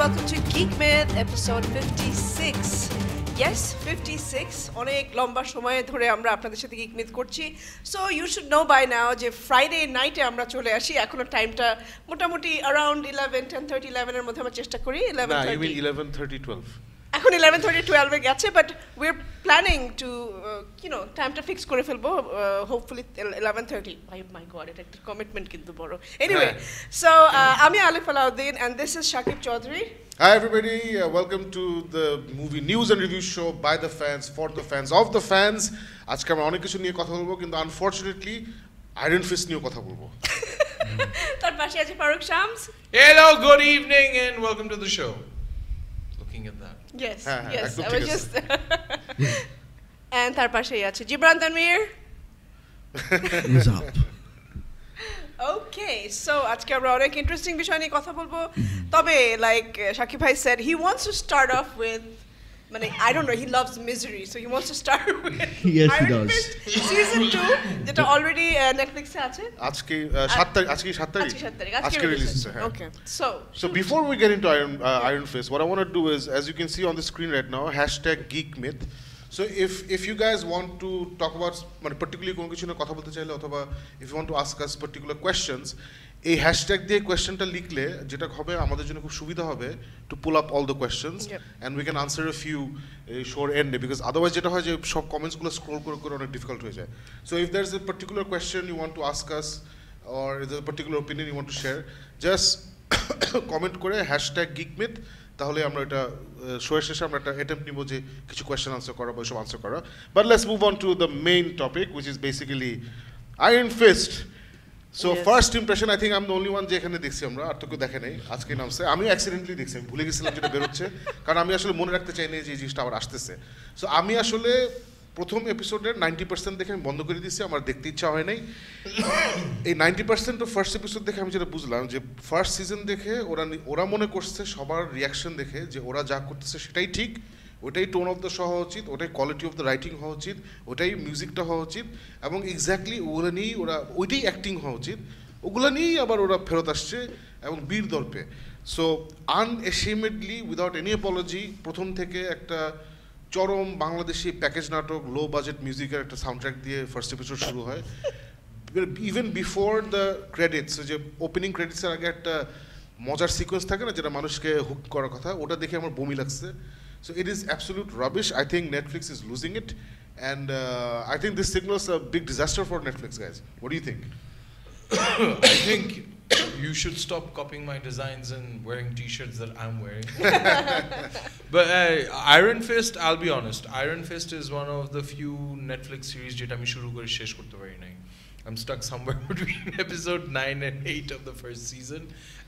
welcome to Geek Myth episode 56. Yes, 56. অনেক লম্বা সময় ধরে আমরা আপনাদের সাথে Geek Myth করছি. So you should know by now যে Friday night আমরা চলে আসি. এখনো টাইমটা মোটামুটি around 11, 10:30, 11 এর মধ্যে আমরা চেষ্টা করি. 11:30. No, you mean 11:30, 12. এখন 11:30, 12 এ গেছে, but we're planning to টাইমটা ফিক্স করে ফেলবো, hopefully 11:30. My god, এটা একটা কমিটমেন্ট কিন্তু বড়. Anyway, so আমি আলিফ Alauddin and this is Shakib Chaudhary. Hi everybody, welcome to the movie news and review show by the fans, for the fans, of the fans. আজকে আমরা অনেক কিছু নিয়ে কথা বলবো, কিন্তু unfortunately Iron Fist নিয়ে কথা বলবো. তার পাশে আছে Faruk Shams. Hello, good evening and welcome to the show. Looking at that. Yes, yes, I was just and তার পাশেই আছে Jibran Tanvir. What's up? Okay, so আজকে আমরা অনেক ইন্টারেস্টিং বিষয় নিয়ে কথা বলবো. তবে like Shakib bhai said, he wants to start off with I don't know, he loves misery, so he wants to start with Yes, he Iron does. Fist season 2 যেটা already Netflix এ আছে. আজকে 7 তারিখ, আজকে 7 তারিখ, আজকে রিলিজ হচ্ছে. Okay, so before we get into Iron Fist, what I want to do is, as you can see on the screen right now, #GeekMyth. So if you guys want to talk about particularly কোনো কিছু নিয়ে কথা বলতে চাইলে, অথবা if you want to ask us particular questions, এই hashtag দিয়ে কোয়েশ্চেনটা লিখলে যেটা হবে আমাদের জন্য খুব সুবিধা হবে to pull up all the questions. Yep. and we can answer a few short end, because otherwise যেটা হয় যে সব কমেন্টস গুলো স্ক্রল করে করে অনেক ডিফিকাল্ট হয়ে যায়. So if there's a particular question you want to ask us, or there's a particular opinion you want to share, just comment করে #GeekMyth, তাহলে আমরা এটা শোয়ের শেষে আমরা একটা অ্যাটেম্প্ট নিব যে কিছু কোয়েশ্চেন আনসার করা বা সব আনসার করা. But let's move on to the main topic, which is basically Iron Fist. So Yes. first impression, I think I'm the only one যে এখানে দেখছি, আমরা আর তো কেউ দেখে নাই. আজকে নামছে, আমি অ্যাক্সিডেন্টলি দেখছি, আমি ভুলে গেছিলাম যেটা বেরোচ্ছে, কারণ আমি আসলে মনে রাখতে চাই না যে এই জিনিসটা আবার আসতেছে. সো আমি আসলে প্রথম এপিসোডের 90% দেখে আমি বন্ধ করে দিয়েছি, আমার দেখতে ইচ্ছা হয় নাই. এই 90% অফ ফার্স্ট এপিসোড দেখে আমি যেটা বুঝলাম যে ফার্স্ট সিজন দেখে ওরা মনে করছে সবার রিয়াকশন দেখে যে ওরা যা করতেছে সেটাই ঠিক, ওটাই টোন অফ দ্য শো হওয়া উচিত, ওটাই কোয়ালিটি অফ দ্য রাইটিং হওয়া উচিত, ওটাই মিউজিকটা হওয়া উচিত, এবং এক্স্যাক্টলি ওগুলো নিয়েই ওইটাই অ্যাক্টিং হওয়া উচিত, ওগুলো নিয়েই আবার ওরা ফেরত আসছে এবং বীর দর্পে. সো আনএশেমেডলি, উইদাউট এনি অ্যাপোলজি, প্রথম থেকে একটা চরম বাংলাদেশি প্যাকেজ নাটক, লো বাজেট মিউজিকের একটা সাউন্ড ট্র্যাক দিয়ে ফার্স্ট এপিসোড শুরু হয়. ইভেন বিফোর দ্য ক্রেডিটস, যে ওপেনিং ক্রেডিটসের আগে একটা মজার সিকোয়েন্স থাকে না যেটা মানুষকে হুক করার কথা, ওটা দেখে আমার বমি লাগছে. So it is absolute rubbish. I think Netflix is losing it, and I think this signals a big disaster for Netflix, guys. What do you think? I think you should stop copying my designs and wearing t-shirts that I'm wearing. But Iron Fist, I'll be honest, Iron Fist is one of the few Netflix series যেটা আমি শুরু করে শেষ করতে পারি নাই. I'm stuck somewhere between episode 9 and 8 of the first season,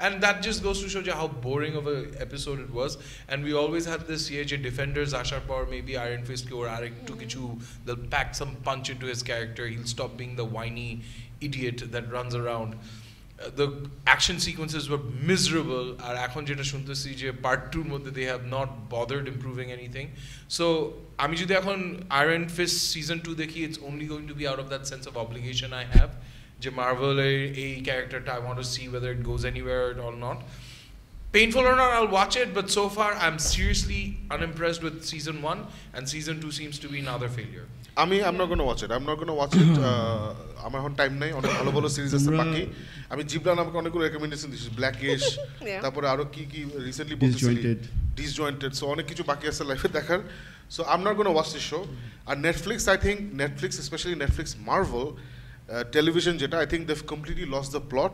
and that just goes to show you how boring of an episode it was. And we always had this যে defenders ashar por maybe Iron Fist ke or arektu kichu, they'll pack some punch into his character, he'll stop being the whiny idiot that runs around. The action sequences were miserable, আর এখন যেটা শুনতেছি যে part 2 এর মধ্যে they have not bothered improving anything. So আমি যদি এখন Iron Fist season 2 দেখি, it's only going to be out of that sense of obligation I have যে Marvel এই ক্যারেক্টারটা I want to see whether it goes anywhere or not. Painful or not, I'll watch it, but so far I'm seriously unimpressed with season 1, and season 2 seems to be another failure. I'm not going to watch it. I'm not going to watch it. আমার এখন time নাই, অনেক ভালো ভালো series আছে বাকি. আমি জিবরান আমাকে অনেকগুলো রেকমেন্ডেশন দিয়েছি, ব্ল্যাকিশ, তারপরে আরো কি কি রিসেন্টলি বলতেছি, ডিসজয়েন্টেড. সো অনেক কিছু বাকি আছে লাইফে দেখার. So I'm not going to watch this show. আর Netflix, I think Netflix, especially Netflix Marvel television যেটা, I think they've completely lost the plot.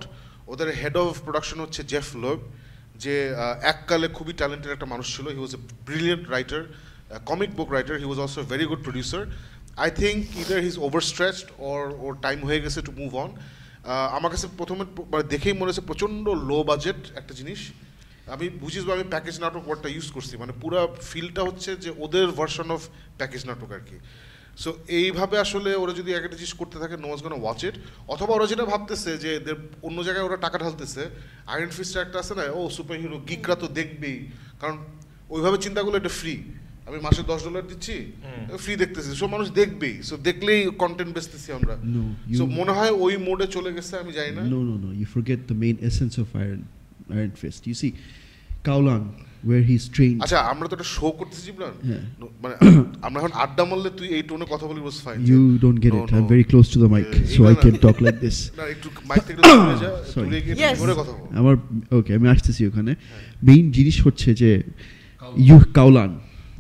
ওদের হেড অফ প্রোডাকশন হচ্ছে জেফ লোব, যে এককালে খুবই ট্যালেন্টেড একটা মানুষ ছিল. He was a brilliant writer, comic book writer. He was also a very good producer. I think either he's overstretched or time হয়ে গেছে to move on. আমার কাছে প্রথমে দেখেই মনে হচ্ছে প্রচণ্ড লো বাজেট একটা জিনিস. আমি বুঝিস আমি প্যাকেজ নাটক ওয়ার্ডটা ইউজ করছি, পুরো ফিলটা হচ্ছে যে ওদের ভার্সন অফ প্যাকেজ নাটক আর কি. সো এইভাবে আসলে ওরা যদি একটা জিনিস করতে থাকে, no was gonna watch it. অথবা ওরা যেটা ভাবতেছে যে অন্য জায়গায় ওরা টাকা ঢালতেছে, আয়রন ফিস্ট একটা আছে না, ও সুপার হিরো, গিকরা তো দেখবেই, কারণ ওইভাবে চিন্তাগুলো এটা ফ্রি, আমি মাসে $10 দিচ্ছি, ফ্রি দেখতেছি, সব মানুষ দেখবেই, সো দেখলেই কন্টেন্ট বেচতেছি আমরা. সো মনে হয় ওই মোডে চলে গেছে, আমি জানি না. No, you forget the main essence of Iron Fist. You see, Kaolan, where he's trained. আচ্ছা আমরা তো একটা শো করতেছি জিবরান Yeah. মানে আমরা এখন আড্ডা মারলে তুই এই টোনে কথা বলি was fine You don't get No, it. no. I'm very close to the mic, so I can talk like this. না একটু মাইক থেকে দূরে যা Sorry. দূরে গিয়ে Yes. জোরে কথা বল আমার ওকে আমি আসতেছি ওখানে মেইন জিনিস হচ্ছে যে you কাউলান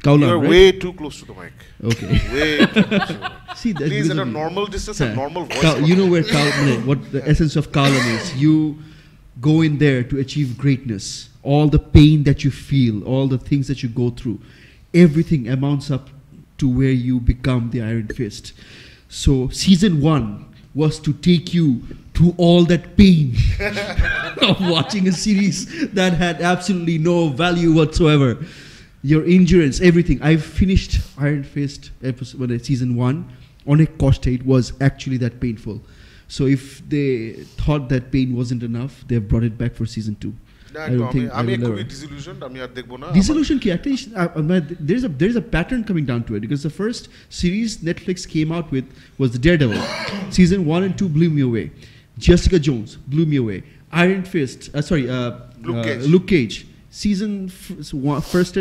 you are right? way too close to the mic Okay. way too close to the mic. See that Please because at a of- normal distance and Yeah. normal voice You know where what the essence of Kaulan is. You go in there to achieve greatness. All the pain that you feel, all the things that you go through, everything amounts up to where you become the Iron Fist. So season 1 was to take you through all that pain of watching a series that had absolutely no value whatsoever. Your endurance, everything. I finished Iron Fist episode season 1 on a cost. It was actually that painful. So if they thought that pain wasn't enough, they've brought it back for season 2. না I don't think আমি I will খুবই ever. disillusioned আমি আর দেখব না Disillusion ki at least there's a pattern coming down to it because the first series Netflix came out with was the Daredevil. Season 1 and 2 blew me away. Jessica Jones blew me away. Iron Fist, Luke Cage. Season first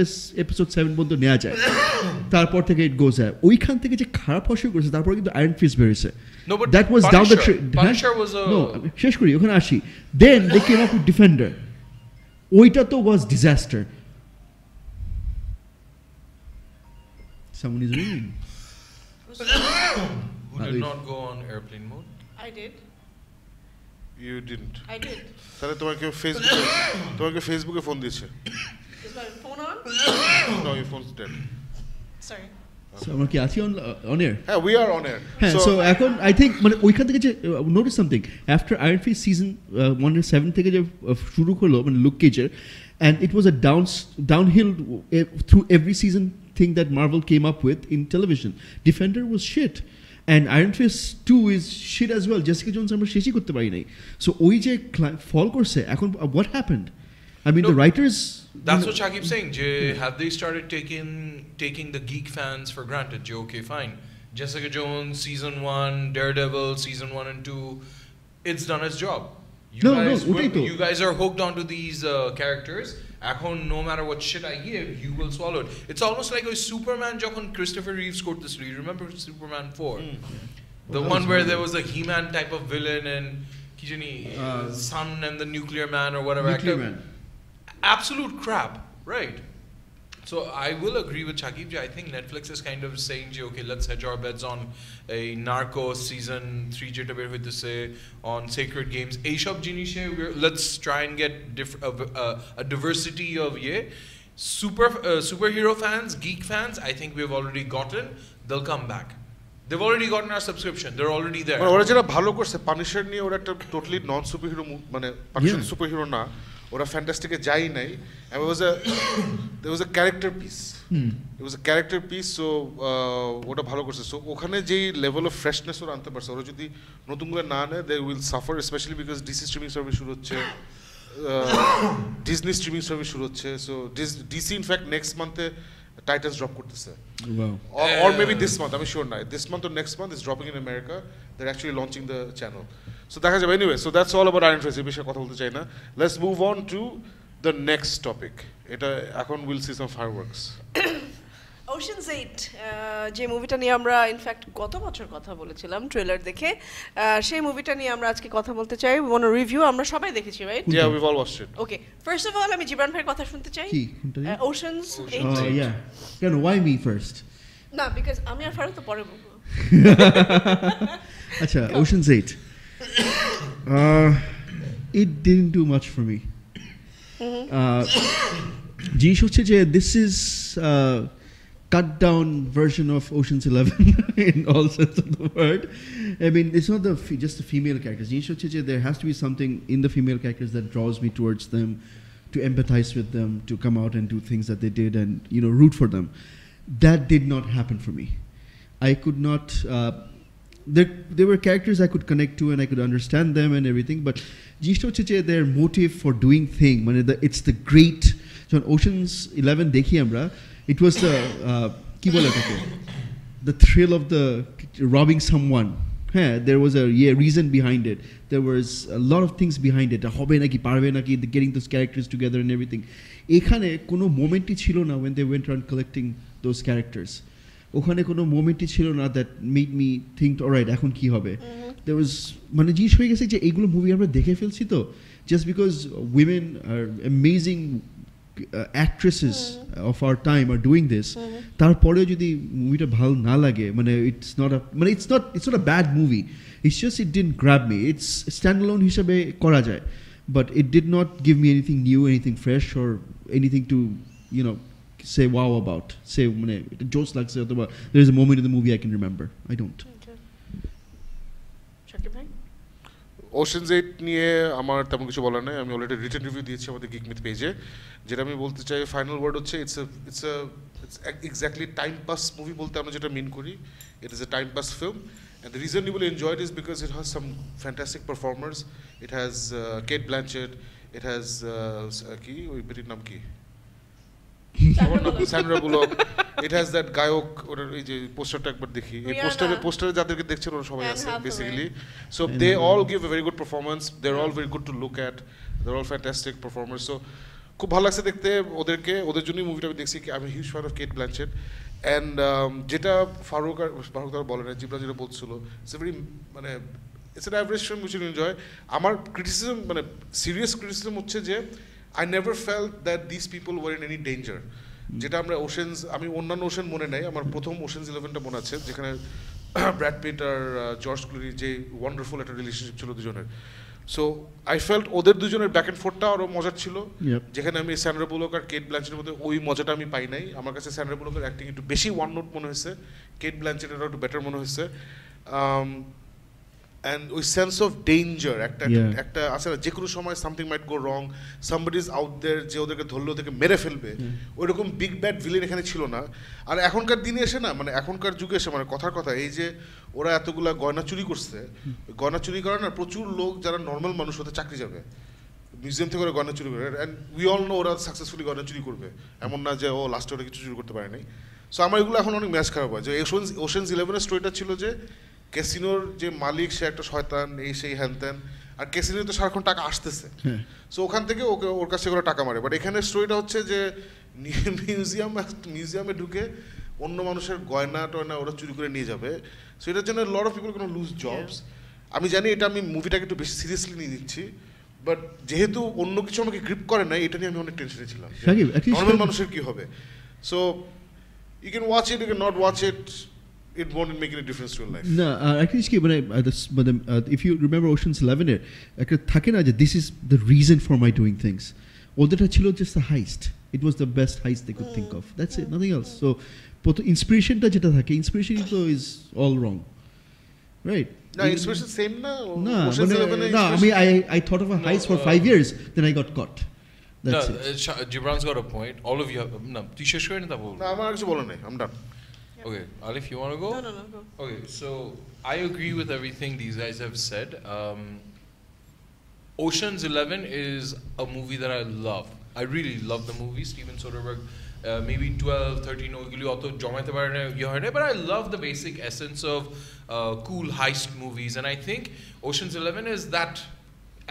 episode 7 পর্যন্ত নেওয়া যায় তারপর থেকে it goes up ওইখান থেকে যে খারাপ হওয়া শুরু করেছে তারপর কিন্তু Iron Fist বেরিয়েছে No, but that was down the Punisher was a no শেষ করি ওখানে আসি then they came up with Defender ওইটা তো was disaster. Someone is ringing. who did not go on airplane mode. I did. you didn't I did. তাহলে তোমাকে ফেসবুকে phone দিয়েছে Is my phone on? no your phone's dead Sorry. So আমরা কি আছি on air? হ্যাঁ we are on air হ্যাঁ so এখন I think মানে ওইখান থেকে যে notice something after Iron Fist season 1 and 7 থেকে যে শুরু হলো মানে Luke Cage and it was a downhill through every season thing that Marvel came up with in television. Defender was shit and Iron Fist 2 is shit as well. Jessica Jones আমরা শেষই করতে পারি নাই so ওই যে ফল করছে এখন what happened? I mean No, the writers That's what Shakib's saying. Have they started taking the geek fans for granted? Okay, fine. Jessica Jones, season 1, Daredevil, season 1 and 2. It's done its job. You guys are hooked onto these characters. No matter what shit I give, you will swallow it. It's almost like a Superman jokon Christopher Reeve scored this. You remember Superman 4? The one where there was a He-Man type of villain and Sun and the Nuclear Man or whatever. Nuclear Man. Absolute crap, right? So I will agree with Shakib. I think Netflix is kind of saying, okay, let's hedge our bets on a Narcos season 3 jeta ber hoite se on Sacred Games. Aishab jinishe let's try and get a diversity of superhero fans, geek fans. I think we've already gotten. They'll come back. They've already gotten our subscription. They're already there. ওরা যেটা ভালো করছে পানিশার নিয়ে ওরা একটা totally নন superhero মানে পানিশার superhero না ওরা ফ্যান্টাস্টিকে যাই নাই there was a character piece it was a character piece so ওটা ভালো করছে so ওখানে যেই লেভেল অফ ফ্রেশনেস ওরা আনতে পারছে ওরা যদি নতুন করে না নেয় they will suffer especially because DC streaming service শুরু হচ্ছে ডিজনি স্ট্রিমিং সার্ভিস শুরু হচ্ছে so DC in fact next month Titans drop করতেছে wow or maybe this month I'm sure not this month or next month is dropping in America they're actually launching the channel so দেখা যাবে anyway so that's all about Iron Fist এই বিষয়ে কথা বলতে চাই না let's move on to the next topic এটা এখন we'll see some fireworks Ocean's 8 যে মুভিটা নিয়ে আমরা ইনফ্যাক্ট গত বছর কথা বলেছিলাম ট্রেলার দেখে সেই মুভিটা নিয়ে আমরা আজকে কথা বলতে চাই we want to review আমরা সবাই দেখেছি right yeah we've all watched it okay first of all আমি জিবরান ভাইয়ের কথা শুনতে চাই কি কোনটা Ocean's 8 oh yeah কেন why me first না because আমি আর ফারুক তো পরে বলবো আচ্ছা Ocean's 8 it didn't do much for me জিনিস হচ্ছে যে this is cut down version of Ocean's 11 in all sense of the word. I mean, it's not just the female characters. There has to be something in the female characters that draws me towards them, to empathize with them, to come out and do things that they did and, root for them. That did not happen for me. I could not... there were characters I could connect to and I could understand them and everything, but their motive for doing thing, it's the great... So on Ocean's 11 dekhi amra, it was the thrill of the robbing someone there was a reason behind it. There was a lot of things behind it. Hobe naki parbe naki, getting those characters together and everything. এখানে কোনো মোমেন্টই ছিল না when they went around collecting those characters. ওখানে কোনো মোমেন্টই ছিল না that made me think alright এখন কি হবে. There was মানে জিনিস হয়ে গেছে যে এইগুলো মুভি আমরা দেখে ফেলছি তো, just because women are amazing actresses of our time are doing this, তারপরেও যদি মুভিটা ভালো না লাগে মানে it's not a bad movie, it's just it didn't grab me. It's standalone হিসেবে করা যায়, but it did not give me anything new, anything fresh, or anything to say wow about, say মানে এটা জোস লাগছে অথবা there is a moment in the movie I can remember. I don't. Shakib ভাই, oceans 8 নিয়ে আমার তেমন কিছু বলার নাই, আমি অলরেডি রিটেন রিভিউ দিয়েছি আমাদের গিক মিথ পেজে। যেটা আমি বলতে চাই ফাইনাল ওয়ার্ড হচ্ছে it's exactly time pass movie বলতে আমরা যেটা মিন করি, it is a time pass film, and the reason you will enjoy it is because it has some fantastic performers. It has Kate Blanchett, it has কি ওই বেটির নাম কি, Sandra bullock, it has that গায়ক, ওটার এই যে পোস্টারটা একবার দেখি, এই পোস্টারে যাদেরকে দেখছেন ওরা সবাই আছে basically, so they all give a very good performance, they're all very good to look at, they're all fantastic performers, so খুব ভালো লাগছে দেখতে ওদের জন্যই মুভিটা আমি দেখছি। আমি huge fan of Kate Blanchett, and যেটা ফারুক তারা বলে না, জিবরা যেটা বলছিল, ইটস এ ভেরি মানে it's an average film which you enjoy. আমার ক্রিটিসিজম মানে সিরিয়াস ক্রিটিসিজম হচ্ছে যে I never felt that these people were in any danger. যেটা আমরা আমি অন্যান্য ওশেন মনে নাই, আমার প্রথম ওশেনস 11টা মনে আছে, যেখানে ব্র্যাড পিট আর জর্জ ক্লুনি যে ওয়ান্ডারফুল একটা রিলেশনশিপ ছিল দুজনের। সো আই ফেল্ট ওদের দুজনের ব্যাক অ্যান্ড ফোর্থটা আরও মজার ছিল, যেখানে আমি স্যান্ড্রা বুলক আর কেট ব্ল্যানচেটের মধ্যে ওই মজাটা আমি পাই নাই। আমার কাছে স্যান্ড্রা বুলকের অ্যাক্টিং একটু বেশি ওয়ান নোট মনে হয়েছে, কেট ব্ল্যানচেটেরও একটু বেটার মনে হয়েছে। And ওই সেন্স অফ ডেঞ্জার একটা আছে না, যে কোনো সময় something might go wrong, somebody is out there, যে ওদেরকে ধরলে ওদেরকে মেরে ফেলবে, ওইরকম বিগ ব্যাড ভিলেন এখানে ছিল না। আর এখনকার দিনে এসে না, মানে এখনকার যুগে এসে মানে কথার কথা এই যে ওরা এতগুলা গয়না চুরি করছে, গয়না চুরি করে না প্রচুর লোক যারা নর্মাল মানুষ হতে চাকরি যাবে, মিউজিয়াম থেকে ওরা গয়না চুরি করে, অ্যান্ড উই অল নো ওরা সাকসেসফুলি গয়না চুরি করবে, এমন না যে ও লাস্টে ওরা কিছু চুরি করতে পারে নাই। সো আমার এগুলো এখন অনেক ম্যাচ খারাপ হয়। যে ওশেনস 11-এর স্টোরিটা ছিল যে ক্যাসিনোর যে মালিক সে একটা শয়তান, এই সেই হ্যান ত্যান, আর ক্যাসিনোতে তো সারাক্ষণ টাকা আসতেছে, সো ওখান থেকে ওর কাছে করে টাকা মারে। বাট এখানে স্টোরিটা হচ্ছে যে মিউজিয়ামে ঢুকে অন্য মানুষের গয়না টয়না ওরা চুরি করে নিয়ে যাবে। সো এটার জন্য লট অফ পিপল কোনো লুজ জবস। আমি জানি এটা আমি মুভিটাকে একটু বেশি সিরিয়াসলি নিয়ে নিচ্ছি, বাট যেহেতু অন্য কিছু আমাকে গ্রিপ করে না, এটা নিয়ে আমি অনেক টেনশনে ছিলাম নর্মাল মানুষের কি হবে। So you can watch it, you can not watch it, it won't make any difference to your life. No, actually, if you remember Ocean's 11, this is the reason for my doing things. Oderta chilo just a heist. It was the best heist they could think of. That's it, nothing else. So, inspiration ta jeta thake, inspiration is all wrong, right? No, inspiration same na. No, I thought of a heist for 5 years, then I got caught. That's it. Gibran's got a point. All of you have t-shirt showing the whole. No, I'm actually bolo nahi. I'm done. Okay, Alif, you want to go? No, go. Okay, so I agree with everything these guys have said. Ocean's 11 is a movie that I love. I really love the movie. Steven Soderbergh, maybe 12, 13, but I love the basic essence of cool heist movies. And I think Ocean's 11 is that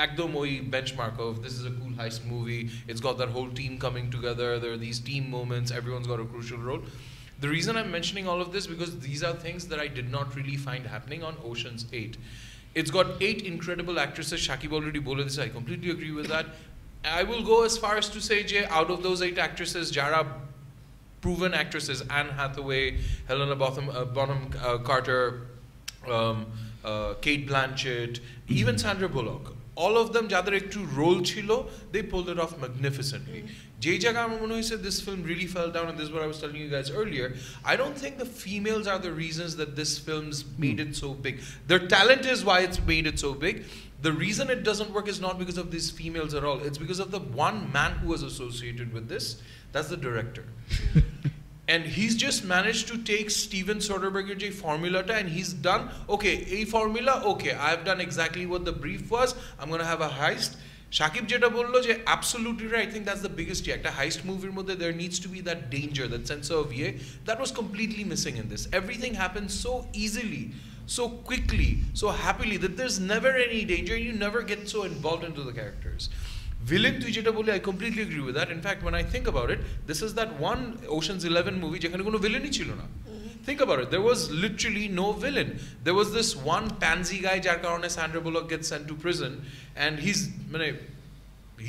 ekdom oi benchmark of this is a cool heist movie. It's got that whole team coming together. There are these team moments. Everyone's got a crucial role. The reason I'm mentioning all of this because these are things that I did not really find happening on Ocean's 8. It's got 8 incredible actresses. Shakib already bole this. I completely agree with that. I will go as far as to say, Jay, out of those 8 actresses, Jara proven actresses, Anne Hathaway, Helena Bonham Carter, Kate Blanchett, even Sandra Bullock. All of them, যাদের একটু role ছিল, they pulled it off magnificently. যে জায়গায় আমার মনে হয়েছে this film really fell down, and this is what I was telling you guys earlier, I don't think the females are the reasons that this film's made it so big. Their talent is why it's made it so big. The reason it doesn't work is not because of these females at all. It's because of the one man who was associated with this. That's the director. And he's just managed to take Steven Soderbergh's formula and he's done, okay, a formula, okay, I've done exactly what the brief was. I'm going to have a heist. Shakib jeta bollo je absolutely right. I think that's the biggest thing. A heist movie moddhe there needs to be that danger, that sense of that was completely missing in this. Everything happens so easily. so quickly, so happily, that there's never any danger. You never get so involved into the characters. Villain তুই যেটা বলি, I completely agree with that. In fact, when I think about it, this is that one Ocean's 11 movie যেখানে কোনো villainই ছিল না. Think about it. There was literally no villain. There was this one pansy guy যার কারণে Sandra Bullock gets sent to prison, and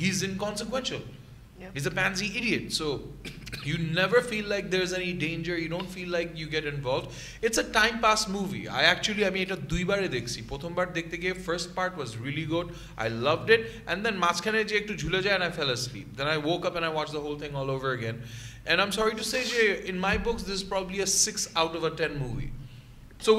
he's inconsequential. Yeah. He's a pansy idiot. So you never feel like there's any danger. You don't feel like you get involved. It's a time pass movie. I এটা দুইবারে দেখছি. প্রথমবার দেখতে গিয়ে first part was really good. I loved it. And then মাঝখানে যে একটু ঝুলে যায় and I fell asleep. Then I woke up and I watched the whole thing all over again. And I'm sorry to say, in my books, this is probably a 6 out of a 10 movie. So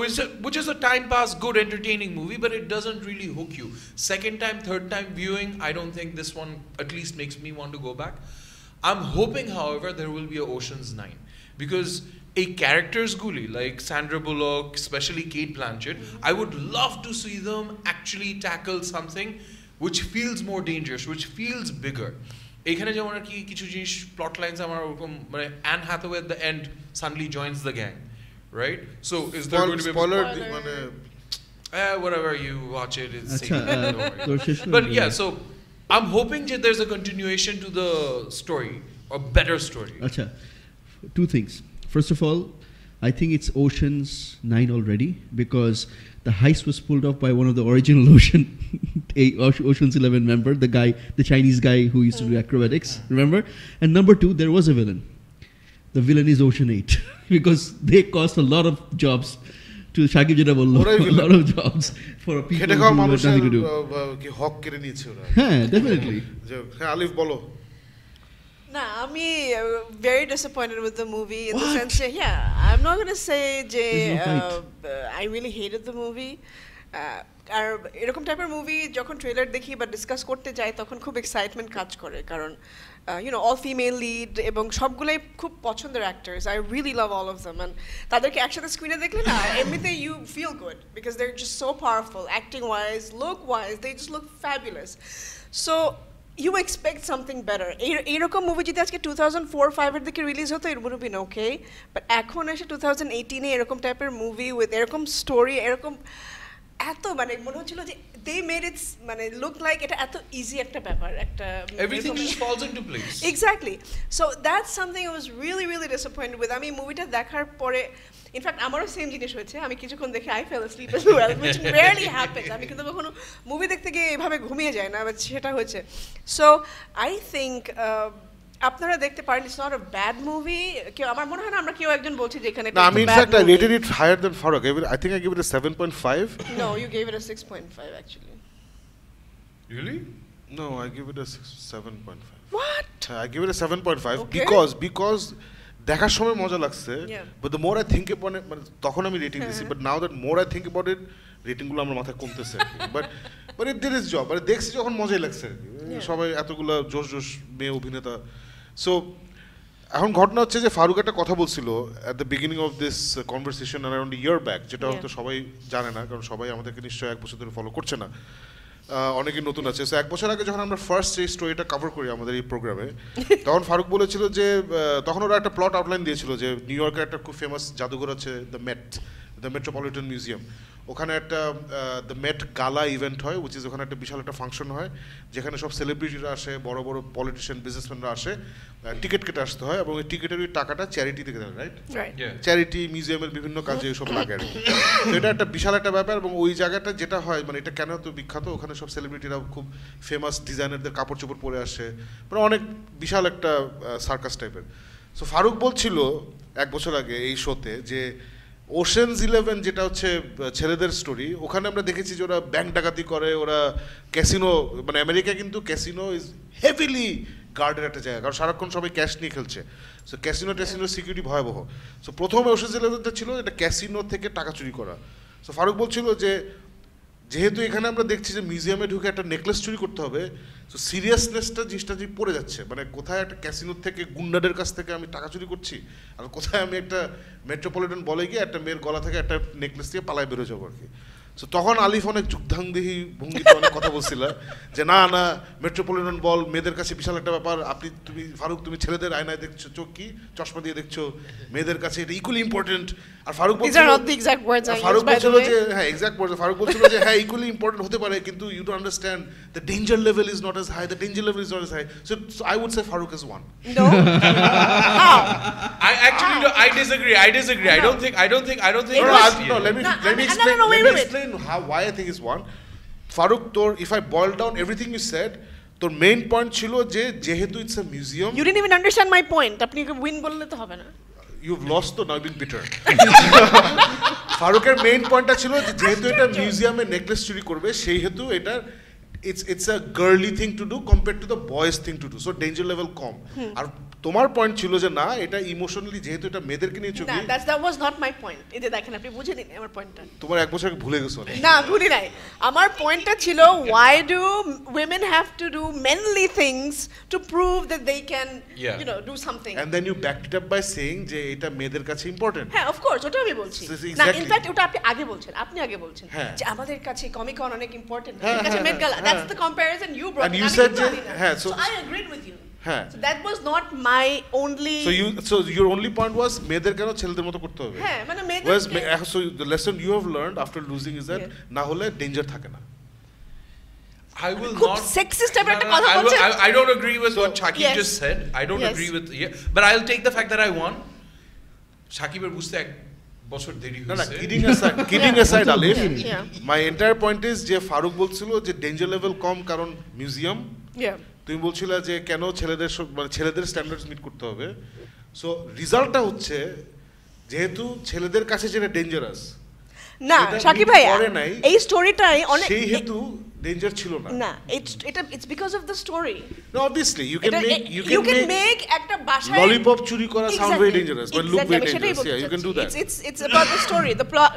which is a time pass, good, entertaining movie, but it doesn't really hook you. Second time, third time viewing, I don't think this one at least makes me want to go back. I'm hoping, however, there will be a Ocean's 9. Because a characters guli, like Sandra Bullock, especially Kate Blanchett, I would love to see them actually tackle something which feels more dangerous, which feels bigger. এখানে যেমন আর কি কিছু জিনিস plot lines আমার ওরকম মানে an Hathaway at the end suddenly joins the gang, right? So is there going to be spoiler মানে whatever, you watch it, it's safe. But yeah, so I'm hoping that there's a continuation to the story, a better story. Acha, two things. First of all, I think it's Ocean's 9 already, because the heist was pulled off by one of the original Ocean's 11 member, the Chinese guy who used to do acrobatics, remember? And number 2, there was a villain. The villain is Ocean 8 because they cost a lot of jobs to Shakib Jeta bollo, a lot of jobs for people who have nothing to do. কি হক কেড়ে নিয়েছে ওরা? হ্যাঁ, definitely. হ্যাঁ, আলিফ বলো। Nah, I'm very disappointed with the movie in the sense that, yeah, I'm not going to say I really hated the movie. আর এরকম টাইপের movie যখন ট্রেলার দেখি বা ডিসকাস করতে যাই তখন খুব এক্সাইটমেন্ট কাজ করে, কারণ অল ফিমেল লিড এবং সবগুলোই খুব পছন্দের actors. I really love all of them, and তাদেরকে একসাথে স্ক্রিনে দেখলে না এমনিতে you feel good because they are just so powerful, acting wise, look wise, they just look fabulous. So you expect something better. এরকম মুভি যদি আজকে 2004-05 এর দিকে রিলিজ হতো, it would have been okay, but এখন এসে 2018 এ এরকম টাইপের মুভি উইথ এরকম স্টোরি, এরকম এত মানে মনে হচ্ছিল যে they made it মানে look like এটা এত ইজি একটা ব্যাপার, একটা everything just falls into place. Exactly. So that's something I was really really disappointed with. আমি মুভিটা দেখার পরে ইনফ্যাক্ট আমারও সেম জিনিস হয়েছে, আমি কিছুক্ষণ দেখে I fail asleep as well, which rarely happens. আমি কিন্তু কখনো মুভি দেখতে গিয়ে এভাবে ঘুমিয়ে যাই না, বাট সেটা হয়েছে। সো আই থিঙ্ক আপনারা দেখতে পারেন, it's not a bad movie. কেউ আমার মনে হয় না আমরা কেউ একজন বলছি যে এখানে আমি in fact I rated it higher than Faruk. I think I gave it a 7.5. No, you gave it a 6.5 actually. Really? No, I give it a 7.5. What? I give it a 7.5 okay. because দেখার সময় মজা লাগছে, but the more I think about it, মানে তখন আমি rating দিছি, but now that more I think about it, rating গুলো আমার মাথায় কমতেছে, but it did its job. মানে দেখছি যখন মজাই লাগছে, সবাই এতগুলা জোশ মেয়ে অভিনেতা। সো এখন ঘটনা হচ্ছে যে ফারুক একটা কথা বলছিল at the beginning of this conversation around a year back, যেটা হয়তো সবাই জানে না, কারণ সবাই আমাদেরকে নিশ্চয়ই 1 বছর ধরে ফলো করছে না, অনেকে নতুন আছে। সো 1 বছর আগে যখন আমরা ফার্স্ট এই স্টোরিটা কভার করি আমাদের এই প্রোগ্রামে, তখন ফারুক বলেছিল যে তখন ওরা একটা প্লট আউটলাইন দিয়েছিল যে নিউ ইয়র্কের একটা খুব ফেমাস জাদুঘর আছে দ্য মেট্রোপলিটন মিউজিয়াম, ওখানে একটা দ্য মেট গালা ইভেন্ট হয়, উইচ ইজ ওখানে একটা বিশাল একটা ফাংশন হয় যেখানে সব সেলিব্রিটিরা আসে, বড় বড় পলিটিশিয়ান বিজনেসম্যানরা আসে, টিকিট কেটে আসতে হয় এবং এই টিকিটের ওই টাকাটা চ্যারিটি থেকে দেয়, রাইট? চ্যারিটি মিউজিয়ামের বিভিন্ন কাজে এইসব লাগে আর কি। এটা একটা বিশাল একটা ব্যাপার, এবং ওই জায়গাটা যেটা হয় মানে এটা কেন তো বিখ্যাত, ওখানে সব সেলিব্রিটিরা খুব ফেমাস ডিজাইনারদের কাপড় চোপড় পরে আসে, মানে অনেক বিশাল একটা সার্কাস টাইপের। সো ফারুক বলছিল 1 বছর আগে এই শোতে যে ওশেনস 11 যেটা হচ্ছে ছেলেদের স্টোরি, ওখানে আমরা দেখেছি যে ওরা ব্যাংক ডাকাতি করে, ওরা ক্যাসিনো, মানে আমেরিকা কিন্তু ক্যাসিনো ইজ হেভিলি গার্ডের একটা জায়গা, কারণ সারাক্ষণ সবাই ক্যাশ নিয়ে খেলছে। সো ক্যাসিনো সিকিউরিটি ভয়াবহ। সো প্রথমে ওশেনস 11টা ছিল এটা ক্যাসিনো থেকে টাকা চুরি করা। সো ফারুক বলছিল যে যেহেতু এখানে আমরা দেখছি যে মিউজিয়ামে ঢুকে একটা নেকলেস চুরি করতে হবে, সো সিরিয়াসনেসটা জিনিসটা যে পড়ে যাচ্ছে, মানে কোথায় একটা ক্যাসিনোর থেকে গুন্ডাদের কাছ থেকে আমি টাকা চুরি করছি, আর কোথায় আমি একটা মেট্রোপলিটন বলে গিয়ে একটা মেয়ের গলা থেকে একটা নেকলেস দিয়ে পালায় বেরো যাবো আর কি। সো তখন আলিফ অনেক যুদ্ধাংদেহী ভঙ্গিতে অনেক কথা বলছিল যে না না মেট্রোপলিটন বল মেয়েদের কাছে বিশাল একটা ব্যাপার, তুমি ফারুক তুমি ছেলেদের আয়নায় দেখছো, চোখ কি চশমা দিয়ে দেখছো, মেয়েদের কাছে এটা ইকুয়ালি ইম্পর্টেন্ট। আর ফারুক বলছিল যে হ্যাঁ এক্সাক্ট ওয়ার্ডস, ফারুক বলছিল যে হ্যাঁ ইকুয়ালি ইম্পর্টেন্ট হতে পারে, কিন্তু you don't understand the danger level is not as high, the danger level is not as high. So I would say Faruk is one. No. How? I disagree. I don't think. No, let me explain why I think it's one. Farooq, if I boil down everything you said, তোর main point ছিল যে যেহেতু it's a museum. You didn't even understand my point. আপনি win বললে তো হবে না। You've lost তো now being bitter. ফারুকের মেইন পয়েন্টটা ছিল যে যেহেতু এটা মিউজিয়ামে নেকলেস চুরি করবে সেই হেতু এটা it's a girly thing to do compared to the boys thing to do, so danger level কম। আর তোমার পয়েন্ট ছিল যে না এটা ইমোশনালি যেহেতু এটা মেয়েদেরকে নিয়ে ছবি। না that was not my point. এই যে দেখেন আপনি বুঝে নিন আমার পয়েন্টটা। তোমার এক বছর ভুলে গেছো। না ভুলি নাই, আমার পয়েন্টটা ছিল why do women have to do manly things to prove that they can you know do something, and then you backed it up by saying যে এটা মেয়েদের কাছে ইম্পর্টেন্ট। হ্যাঁ of course ওটা আমি বলছি না, ইনফ্যাক্ট ওটা আপনি আগে বলছেন যে আমাদের কাছে কমিক কন অনেক ইম্পর্টেন্ট, আমাদের কাছে মেট গালা, that's the comparison you brought, and you said so I agreed with you. So that was not my only, so your only point was মেয়েদের কেন ছেলেদের মতো করতে হবে। হ্যাঁ মানে মেয়েদের, so the lesson you have learned after losing is that না হলে ডেঞ্জার থাকে না। I will খুব not. sexist type একটা কথা বলছেন। I don't agree with what Shakib just said. I don't agree with but I'll take the fact that I won. Shakibের বুঝতে এক বছর দেরি হয়েছে। না kidding aside Alif, my entire point is যে ফারুক বলছিল যে ডেঞ্জার লেভেল কম কারণ মিউজিয়াম। তুমি বলছিলে যে কেন ছেলেদের স্ট্যান্ডার্ডস মিট করতে হবে। সো রেজাল্টটা হচ্ছে যেহেতু ছেলেদের কাছে যেটা ডেঞ্জারাস না শাকিব ভাই এই স্টোরিটাই অনেক সেই হেতু ডেঞ্জার ছিল না। না it's because of the story. No, obviously you can make একটা বাসায় lollipop চুরি করা sound very dangerous but look very dangerous. Yeah, you can do that. It's about the story, the plot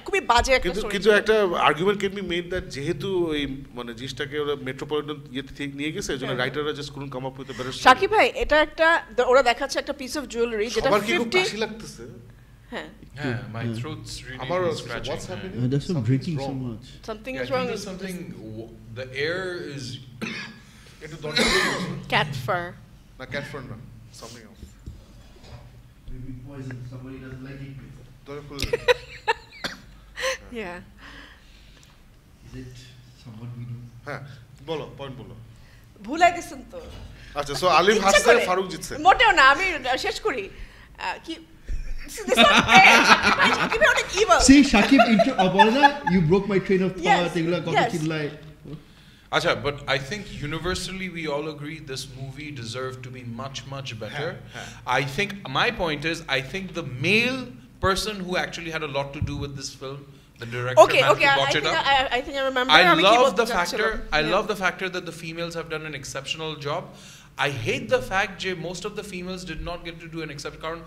খুবই বাজে একটা স্টোরি। কিন্তু একটা argument can be made that যেহেতু এই মানে জিনিসটাকে ওরা মেট্রোপলিটন ঠিক নিয়ে গেছে এজন্য রাইটাররা just couldn't come up with a better story. Shakib ভাই এটা একটা ওরা দেখাচ্ছে একটা পিস অফ জুয়েলারি যেটা 50 আমার কি খুব কাশি লাগতেছে। Yeah, my throat's really scratching. What's happening? There's some drinking so much. Something is wrong. There's something. The air is. Cat fur. Not cat fur, no. Something else. Maybe poison. Somebody doesn't like it. Yeah. Is it someone we know? হ্যাঁ বলো point বলো। ভুলাই দিছেন তো। আচ্ছা so আলিফ হাসছে ফারুক জিতছে। মোটেও না, আমি শেষ করি কি See, Shakib, you broke my train of thought. Acha, but I think universally we all agree this movie deserved to be much, much better. I think my point is, I think the male person who actually had a lot to do with this film, the director, I think I remember. I love the factor that the females have done an exceptional job. I hate the fact that most of the females did not get to do an exceptional.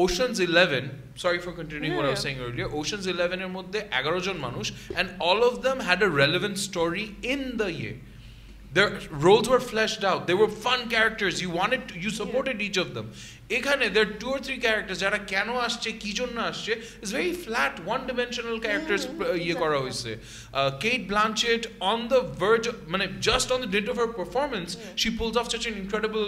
Ocean's 11, sorry for continuing what I was saying earlier, Ocean's 11 এর মধ্যে 11 জন মানুষ and all of them had a relevant story in the year. Their roles were fleshed out. They were fun characters. You supported each of them. এখানে there are 2 or 3 characters যারা কেন আসছে কি জন্য আসছে is very flat one dimensional characters করা হয়েছে। Kate Blanchett on the verge মানে just on the date of her performance she pulls off such an incredible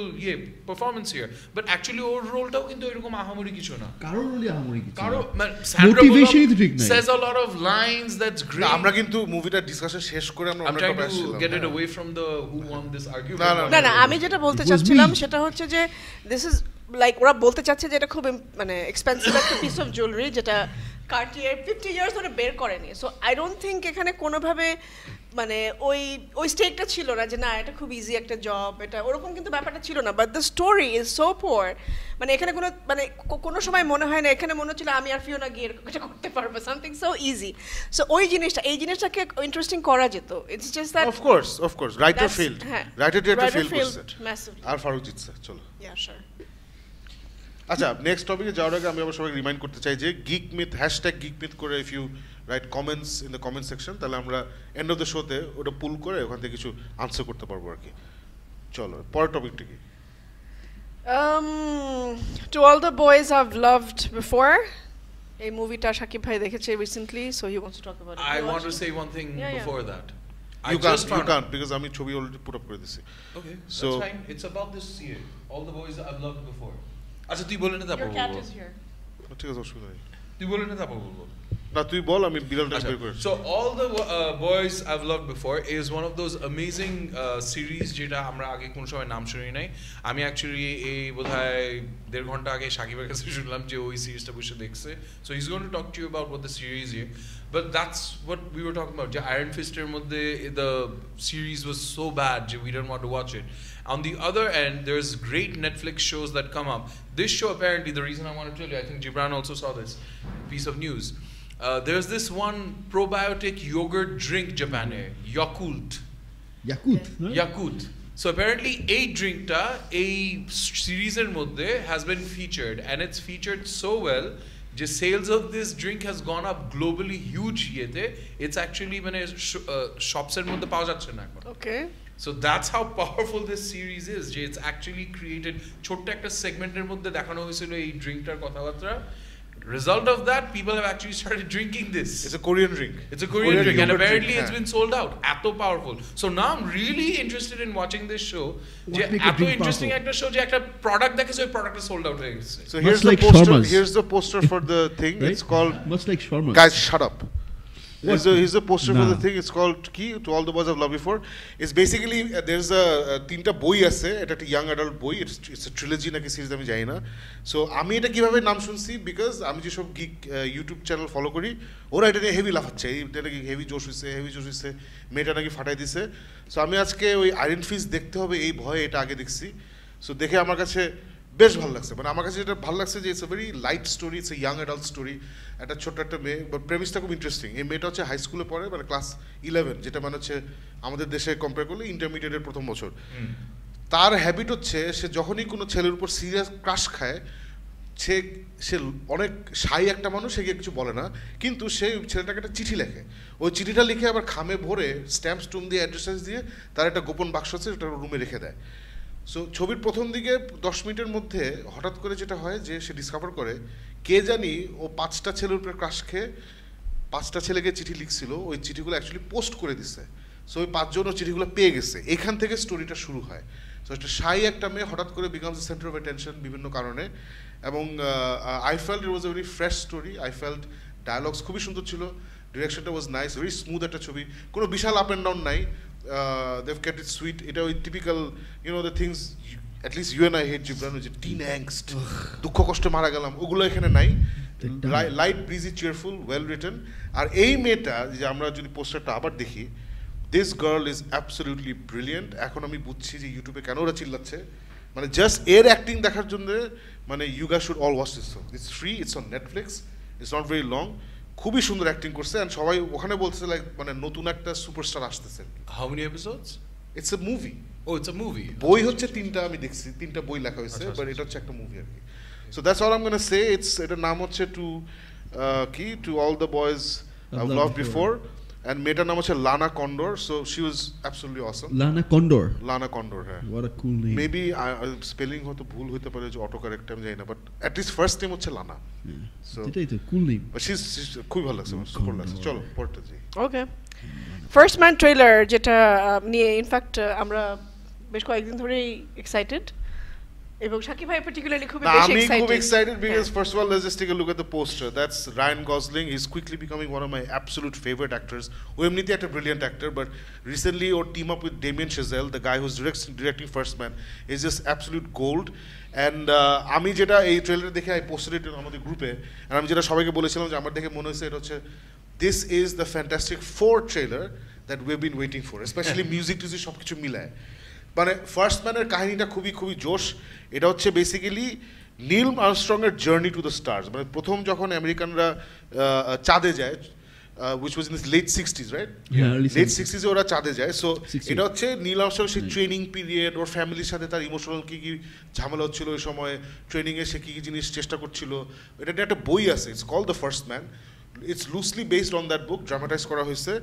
performance here, but actually ওর রোলটাও কিন্তু এরকম আহামরি কিছু না। কারো রোলই আহামরি কিছু না। কারো মোটিভেশনই তো ঠিক নাই। says a lot of lines that's great. আমরা কিন্তু মুভিটা ডিসকাশন শেষ করে আমরা I'm trying to get it away from the who won this argument. না আমি যেটা বলতে চাচ্ছিলাম সেটা হচ্ছে যে this is লাইক ওরা বলতে চাচ্ছে যে এটা খুব মানে এক্সপেন্সিভ একটা পিস অফ জুয়েলারি যেটা কার্টিয়ার 50 ইয়ার্স ধরে বের করেনি। সো আই ডোন্ট থিঙ্ক এখানে কোনোভাবে মানে ওই স্টেকটা ছিল না যে না এটা খুব ইজি একটা জব, এটা ওরকম কিন্তু ব্যাপারটা ছিল না। But the story is so poor, মানে এখানে কোনো সময় মনে হয় না, এখানে মনে হচ্ছিল আমি আর ফিওনা গিয়ে এটা করতে পারবো, সামথিং সো ইজি। সো এই জিনিসটাকে ইন্টারেস্টিং করা যেত। It's just that of course writer failed, writer fail করছে আর ফারুক জিতছে। চলো ইয়া শিওর। আচ্ছা নেক্সট টপিকে যাওয়ার আগে আমি আবার সবাই রিমাইন্ড করতে চাই যে গিক মিথ #geekmyth করে if you write comments in the comment section তাহলে আমরা এন্ড অফ দ্য শোতে ওটা পুল করে ওখান থেকে কিছু আনসার করতে পারবো আর কি। চলো পরের টপিকটা কি? To all the boys I've loved before, এই মুভিটা শাকিব ভাই দেখেছে recently, so he wants to talk about it. I want to say one thing before that. You can't because আমি ছবি already put up করে দিছি. Okay, So that's fine. It's about this year. All the boys I've loved before. আচ্ছা তুই বলে নে তারপর Your cat বলবো। is here. ঠিক আছে, অসুবিধা নেই। তুই বলে নে তারপর বলবো। না তুই বল, আমি বিড়ালটা বের করে। So all the boys I've loved before is one of those amazing series যেটা আমরা আগে কোন সময় নাম শুনি নাই। আমি অ্যাকচুয়ালি এই বোধহয় 1.5 ঘন্টা আগে সাকিবের কাছে শুনলাম যে ওই সিরিজটা বসে দেখছে। So he's going to talk to you about what the series is. But that's what we were talking about. যে Iron Fist এর মধ্যে the series was so bad যে we didn't want to watch it. On the other end, there's great Netflix shows that come up. This show apparently, the reason I want to tell you, I think Gibran also saw this piece of news. There's this one probiotic yogurt drink Japan-e, Yakult. No? Yakult. So apparently a drink ta a series er moddhe has been featured, and it's featured so well the sales of this drink has gone up globally huge yete. It's actually মানে shops er moddhe পাওয়া যাচ্ছে না এখন। Okay. So that's how powerful this series is. যে it's actually created ছোট্ট একটা সেগমেন্টের মধ্যে দেখানো হয়েছিল এই ড্রিঙ্কটার কথাবার্তা। Result of that, people have actually started drinking this. It's a Korean drink. It's a Korean drink, and yogurt apparently drink, it's been sold out. Eto powerful. So now I'm really interested in watching this show. What make a Eto drink interesting powerful? একটা show যে একটা product দেখেছে ওই productটা sold out হয়ে গেছে। So here's Much the like poster. shawarmas. Here's the poster for the thing. Right? It's called. Much like shawarma. Guys, shut up. Here's the poster for Nah. the thing. It's called Key to All the Boys I've Loved Before. It's basically there's a তিনটা বই আছে, এটা একটা young adult বই, it's a trilogy নাকি series আমি জানি না। সো আমি এটা কিভাবে নাম শুনছি, বিকজ আমি যেসব গিক ইউটিউব চ্যানেল ফলো করি ওরা এটা নিয়ে হেভি লাফাচ্ছে, এটা নাকি হেভি জোশ হয়েছে, মেয়েটা নাকি ফাটাই দিছে। সো আমি আজকে ওই আয়রন ফিস্ট দেখতে হবে এই ভয়ে এটা আগে দেখছি। সো দেখে আমার কাছে বেশ ভালো লাগছে, মানে আমার কাছে যেটা ভালো লাগছে যে it's a very light story, it's a young adult story. একটা ছোট্ট একটা মেয়ে, বাট প্রেমিসটা খুব ইন্টারেস্টিং। এই মেয়েটা হচ্ছে হাই স্কুলে পড়ে, মানে ক্লাস 11, যেটা মানে হচ্ছে আমাদের দেশে কম্পেয়ার করলে ইন্টারমিডিয়েটের প্রথম বছর। তার হ্যাবিট হচ্ছে সে যখনই কোনো ছেলের উপর সিরিয়াস ক্রাশ খায়, সে অনেক শাই একটা মানুষ, সে কিছু বলে না, কিন্তু সে ছেলেটাকে একটা চিঠি লেখে। ওই চিঠিটা লিখে আবার খামে ভরে স্ট্যাম্প স্টুম দিয়ে অ্যাড্রেস দিয়ে তার একটা গোপন বাক্স আছে, ওটা রুমে রেখে দেয়। সো ছবির প্রথম দিকে 10 মিনিটের মধ্যে হঠাৎ করে যেটা হয় যে সে ডিসকভার করে কে জানি ও 5টা ছেলের উপরে ক্রাশ খেয়ে 5টা ছেলেকে চিঠি লিখছিল, ওই চিঠিগুলো অ্যাকচুয়ালি পোস্ট করে দিচ্ছে। সো ওই 5 জন চিঠিগুলো পেয়ে গেছে, এখান থেকে স্টোরিটা শুরু হয়। সো একটা শাই একটা মেয়ে হঠাৎ করে becomes the centre of attention বিভিন্ন কারণে। এবং I felt it was a very fresh story. I felt dialogues খুবই সুন্দর ছিল, ডিরেকশনটা ওয়াজ নাইস, ভেরি স্মুথ একটা ছবি, কোনো বিশাল আপ অ্যান্ড ডাউন নাই। They've kept it sweet. এটা ওই typical the things at least you and I hate, Gibran, যে teen angst, দুঃখ কষ্টে মারা গেলাম, ওগুলো এখানে নাই। Light breezy cheerful, well written. আর এই মেয়েটা যে আমরা যদি পোস্টারটা আবার দেখি, this girl is absolutely brilliant. এখন আমি বুঝছি যে ইউটিউবে কেন ওরা চিল্লাচ্ছে, মানে জাস্ট এর অ্যাক্টিং দেখার জন্য, মানে you guys should all watch this. It's free, it's on Netflix, it's not very long. খুবই সুন্দর অ্যাক্টিং করছে, এন্ড সবাই ওখানে বলছে লাইক মানে নতুন একটা সুপারস্টার আসতেছে। How many episodes? It's a movie. Oh, it's a movie. বই হচ্ছে 3টা, আমি দেখছি 3টা বই লেখা হয়েছে, বাট এটা হচ্ছে একটা মুভি আর কি। So that's all I am gonna say. এটার নাম হচ্ছে to all the boys I've loved before, and মেয়েটার নাম হচ্ছে Lana Condor. So she was absolutely awesome. Lana Condor. Lana Condor, হ্যাঁ। What a cool name. Maybe spelling হয়তো ভুল হতে পারে, যে অটো কারেক্ট আমি জানি না, but at least first name হচ্ছে লানা। সো এটাই তো cool name. she's খুবই ভালো লাগছে, সুপার লাগছে। চলো পড়তে যাই। ওকে, ফার্স্ট ম্যান ট্রেলার যেটা নিয়ে ইনফ্যাক্ট আমরা বেশ কয়েকদিন ধরেই এক্সাইটেড, এবং শাকিব ভাই পার্টিকুলারলি খুব বেশি আমি এক্সাইটেড। খুব excited because first of all let's just take a look at the poster. That's Ryan Gosling. He's quickly becoming one of my absolute favorite actors. ও এমনিতে একটা brilliant actor, but recently or team up with Damien Chazelle, the guy who's directing First Man, is just absolute gold. And আমি যেটা এই trailer দেখে I posted it আমাদের গ্রুপে, and আমি যেটা সবাইকে বলেছিলাম যে আমার দেখে মনে হয়েছে এটা হচ্ছে this is the Fantastic Four trailer that we've been waiting for, especially music টিউজিক সবকিছু মিলায়। মানে ফার্স্ট ম্যানের কাহিনীটা খুবই জোশ। এটা হচ্ছে বেসিক্যালি নীল আর্মস্ট্রং এর জার্নি টু দ্য স্টার্স। মানে প্রথম যখন আমেরিকানরা চাঁদে যায়, which was in the late 60s, right? Yeah, early late 60s. 60s এ ওরা চাঁদে যায়। So 60s. এটা হচ্ছে নীল আর্মস্ট্রং সেই ট্রেনিং পিরিয়ড, ওর ফ্যামিলির সাথে তার ইমোশনাল কি ঝামেলা হচ্ছিল ওই সময়, ট্রেনিং এ সে কি জিনিস চেষ্টা করছিল। এটা নিয়ে একটা বই আছে, it's called the first man. It's loosely based on that book, dramatized করা হয়েছে,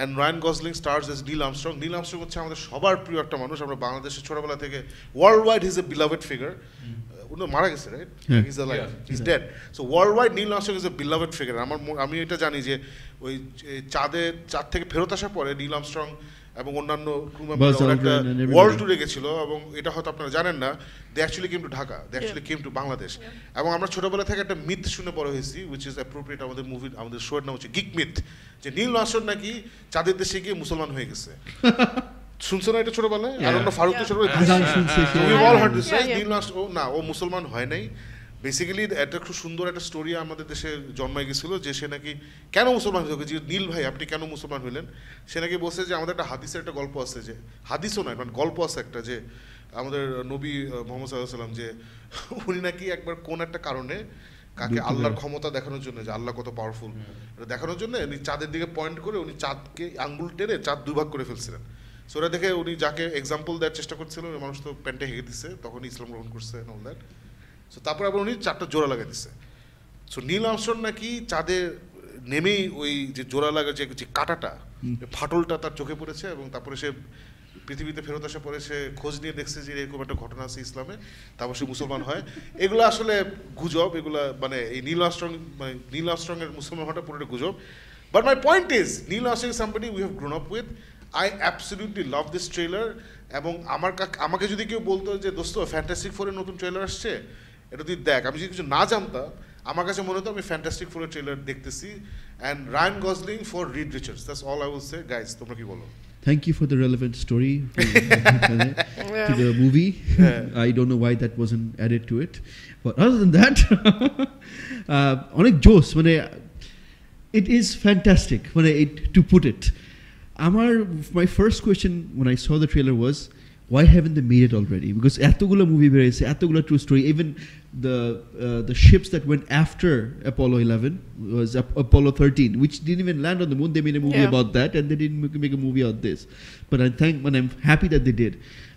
and Ryan Gosling stars as Neil Armstrong. Neil Armstrong হচ্ছে আমাদের সবার প্রিয় একটা মানুষ, আমরা বাংলাদেশের ছোটবেলা থেকে world wide his a beloved figure. উনি মারা গেছে, right? He is alive, he is dead. So world wide Neil Armstrong is a beloved figure. আমি এটা জানি যে ওই চাঁদ থেকে ফেরত আসার পরে নীল আর্মস্ট্রং এবং অন্যান্য ক্রু মেম্বাররা একটা ওয়ার্ল্ড ট্যুরে গেছিল, এবং এটা হয়তো আপনারা জানেন না, they actually came to Dhaka, they actually came to Bangladesh. এবং আমরা ছোটবেলা থেকে একটা মিথ শুনে বড় হয়েছি, উইচ ইজ অ্যাপ্রোপ্রিয়েট, আমাদের মুভি, আমাদের শোয়ের নাম হচ্ছে গিক মিথ, যে নীল আর্মস্ট্রং নাকি চাঁদের দেশে গিয়ে মুসলমান হয়ে গেছে। শুনছো না এটা ছোটবেলায়? আর অন্য ফারুক তো ছোটবেলায় নীল আর্মস্ট্রং না, ও মুসলমান হয় নাই। বেসিক্যালি একটা খুব সুন্দর একটা স্টোরি আমাদের দেশে জন্মায় গেছিল, যে সে নাকি কেন মুসলমান হয়েছে, যে নীল ভাই আপনি কেন মুসলমান হইলেন। সে নাকি বলছে যে আমাদের একটা হাদিসের একটা গল্প আছে, যে হাদিসও নয় মানে গল্প আছে একটা, যে আমাদের নবী মোহাম্মদ সাল্লাল্লাহু আলাইহি ওয়াসাল্লাম, যে উনি নাকি একবার কোন একটা কারণে কাকে আল্লাহর ক্ষমতা দেখানোর জন্য, যে আল্লাহ কত পাওয়ারফুল দেখানোর জন্য উনি চাঁদের দিকে পয়েন্ট করে উনি চাঁদকে আঙ্গুল টেনে চাঁদ দুভাগ করে ফেলছিলেন। সো ওরা দেখে উনি যাকে এক্সাম্পল দেওয়ার চেষ্টা করছিলেন, ওই মানুষ তো প্যান্টে হেগে দিচ্ছে, তখন ইসলাম গ্রহণ করছে অল দ্যাট। সো তারপর আবার উনি চারটা জোড়া লাগাই দিচ্ছে। সো নীল আর্মস্ট্রং নাকি চাঁদে নেমেই ওই যে জোড়া লাগা যে কাঁটাটা, ফাটলটা তার চোখে পড়েছে, এবং তারপরে সে পৃথিবীতে ফেরত আসার পরে সে খোঁজ নিয়ে দেখছে যে এরকম একটা ঘটনা আছে ইসলামে, তারপর সে মুসলমান হয়। এগুলো আসলে গুজব, এগুলা মানে এই নীল আর্মস্ট্রং এর মুসলমান হওয়াটা পুরোটা গুজব। But my point is, Neil Armstrong is somebody we have grown up with. I absolutely love this trailer. এবং আমাকে যদি কেউ বলতো যে দোস্ত ফ্যান্টাস্টিক ফোরের নতুন ট্রেলার আসছে, এটা তুই দেখ, আমি যদি কিছু না জানতাম, আমার কাছে মনে হতো আমি ফ্যান্টাস্টিক ফোরের ট্রেলার দেখতেছি। And Ryan Gosling for Reed Richards, that's all I will say. Guys, তোমরা কি বলো? Thank you for the relevant story to the movie. I don't know why that wasn't added to it, but other than that, onek jokes. It is fantastic. To put it, my first question when I saw the trailer was, why haven't they made it already? Because etogula movie berese, etogula true story. Even the ships that went after Apollo 11 was Apollo 13, which didn't even land on the moon. They made a movie about that, and they didn't make a movie out this. But I'm happy that they did,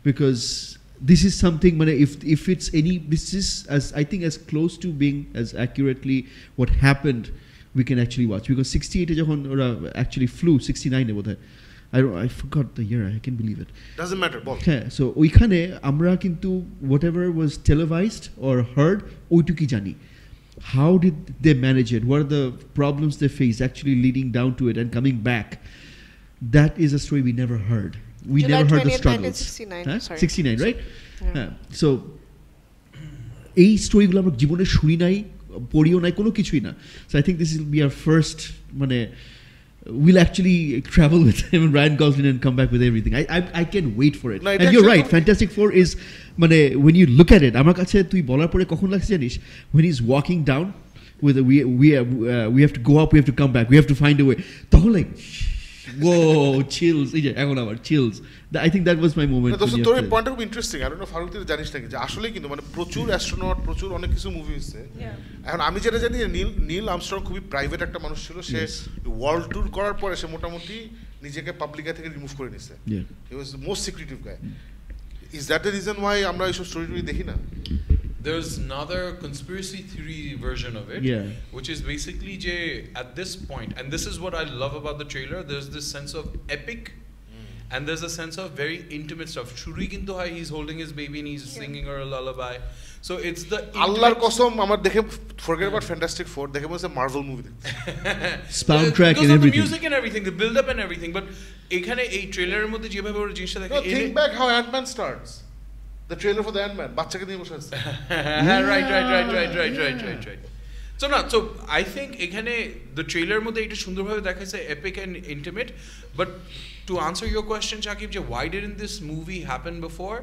because this is something. If it's this is I think as close to being as accurately what happened we can actually watch. Because 68 যখন ওরা actually flew, 69 বোধহয়, I forgot the year. I can't believe it. Doesn't matter. Ball. Yeah. So ওইখানে আমরা কিন্তু whatever was televised or heard, ওইটুকি জানি. How did they manage it? What are the problems they faced actually leading down to it and coming back? That is a story we never heard. We July never heard the 20th, struggles. 1969. Sorry. 69, right? Yeah. So এই স্টোরিগুলো আমরা জীবনে শুনি নাই, পড়িও নাই, কোনো কিছুই না. So I think this will be our first we'll actually travel with him and Ryan Gosling and come back with everything. I can't wait for it. No, and you're right, Fantastic Four is when you look at it, আমার কাছে তুই বলার পরে কখন লাগছে জানিস, when he's walking down with we have to go up, we have to come back, we have to find a way, তখন like whoa, chills. এখন আবার chills. I think that was my moment. তোর পয়েন্টটা খুব interesting. I don't know Faruk, তুই জানিস নাকি যে আসলে কিন্তু প্রচুর অ্যাস্ট্রোনট, প্রচুর অনেক কিছু মুভি হয়েছে। এখন আমি যেটা জানি, নীল আর্মস্ট্রং খুবই প্রাইভেট একটা মানুষ ছিল। সে ওয়ার্ল্ড ট্যুর করার পরে সে মোটামুটি নিজেকে পাবলিক থেকে রিমুভ করে নিছে। He was the most secretive guy. Is that the reason why আমরা এইসব স্টোরি দেখি না? There's another conspiracy theory version of it, which is basically at this point, and this is what I love about the trailer, there's this sense of epic, and there's a sense of very intimate stuff. Shuri kintu hai, he's holding his baby and he's singing her a lullaby. So it's the Allah'r qasam amar dekhe, forget about Fantastic Four, dekhe mone Marvel movie dekhte soundtrack and everything, the music and everything, the build up and everything. But ekhane ei trailer er moddhe jebhabe or jinshta dekhe, think back how Ant-Man starts, the trailer for the Ant-Man, bachchake niye boshe ache. right. So I think ekhane the trailer moddhe eta sundor bhabe dekhaiche epic and intimate. But to answer your question, Shakib, why didn't this movie happen before?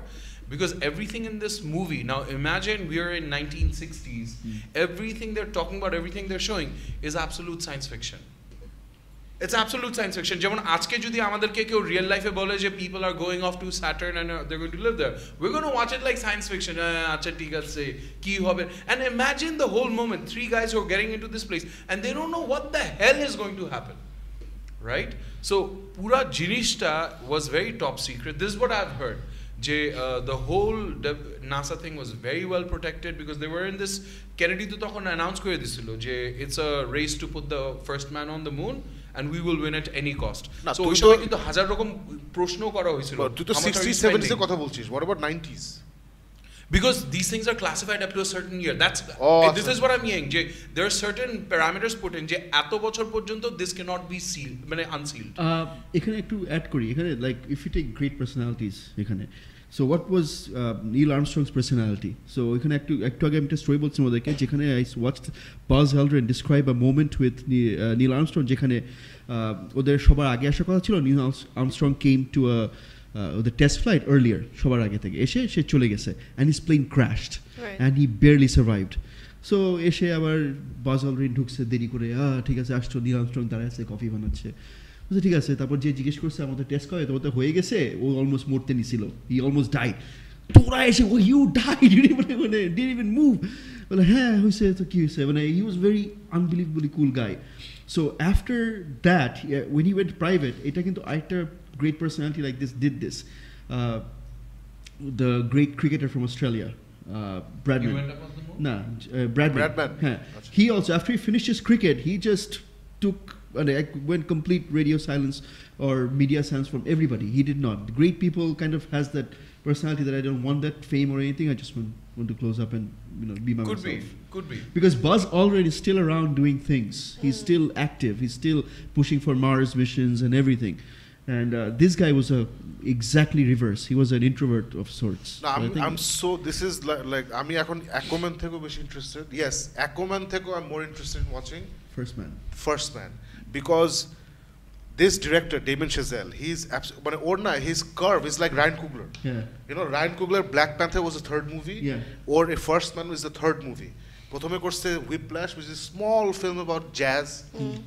Because everything in this movie, now imagine we are in 1960s, everything they're talking about, everything they're showing is absolute science fiction. It's absolute science fiction. যেমন আজকে যদি আমাদেরকে কেউ real লাইফে বলে যে people are going off to Saturn and they're going to live there, we're going to watch it like science fiction. আচ্ছা ঠিক আছে, কি হবে? And imagine the whole moment, 3 guys who are getting into this place and they don't know what the hell is going to happen. Right? So pura jinishta was very top secret. This is what I've heard. The whole NASA thing was very well protected because they were in this, Kennedy to tokhon announce kore disilo je it's a race to put the first man on the moon and we will win at any cost. So ওই সময় কিন্তু হাজার রকম প্রশ্ন করা হয়েছিল। তুই তো 60s 70s এর কথা বলছিস, what about 90s? Because these things are classified up to a certain year. This is what I'm saying. There are certain parameters put in. এত বছর পর্যন্ত this cannot be sealed, মানে unsealed. এখানে একটু add করি এখানে, like if you take great personalities এখানে, so what was Neil Armstrong's personality? So এখানে একটু আগে আমি একটা স্টোরি বলছিলাম ওদেরকে, যেখানে I watched Buzz Aldrin describe a moment with Neil Armstrong, যেখানে ওদের সবার আগে আসার কথা ছিল. Neil Armstrong came to the test flight earlier, সবার আগে থেকে এসে সে চলে গেছে, and his plane crashed, and he barely survived. So এসে আবার Buzz Aldrin ঢুকছে দেরি করে, ঠিক আছে আসছো, Neil Armstrong দাঁড়ায় আছে কফি বানাচ্ছে, ঠিক আছে. তারপর যে জিজ্ঞেস করছে আমাদের টেস্ট করে, তো হয়ে গেছে, ও অলমোস্ট মরতে নিছিল, হি অলমোস্ট ডাইড. তোরা এসে you died, didn't even move. বলে হ্যাঁ হয়েছে, তো কি হয়েছে, মানে he was very unbelievably cool guy. So after that, when he went private, এটা কিন্তু আরেকটা great personality like this did this. The great cricketer from Australia, Bradman. You went up on the moon? Nah, Bradman. He also, after he finished his cricket, he just took went complete radio silence or media silence from everybody. He did not. Great people kind of has that personality that I don't want that fame or anything. I just want to close up and be my myself. Could be. Because Buzz Aldrin is still around doing things. He's still active. He's still pushing for Mars missions and everything. And this guy was exactly reverse. He was an introvert of sorts. No, this is like আমি এখন Aquaman থেকে বেশি interested. Yes, Aquaman থেকে I'm more interested in watching First Man. Because this director Damien Chazelle, he's his curve is like Ryan Coogler. Yeah. Ryan Coogler, Black Panther was the third movie. Yeah. Or a First Man was the third movie. প্রথমে করছে Whiplash, which is a small film about jazz,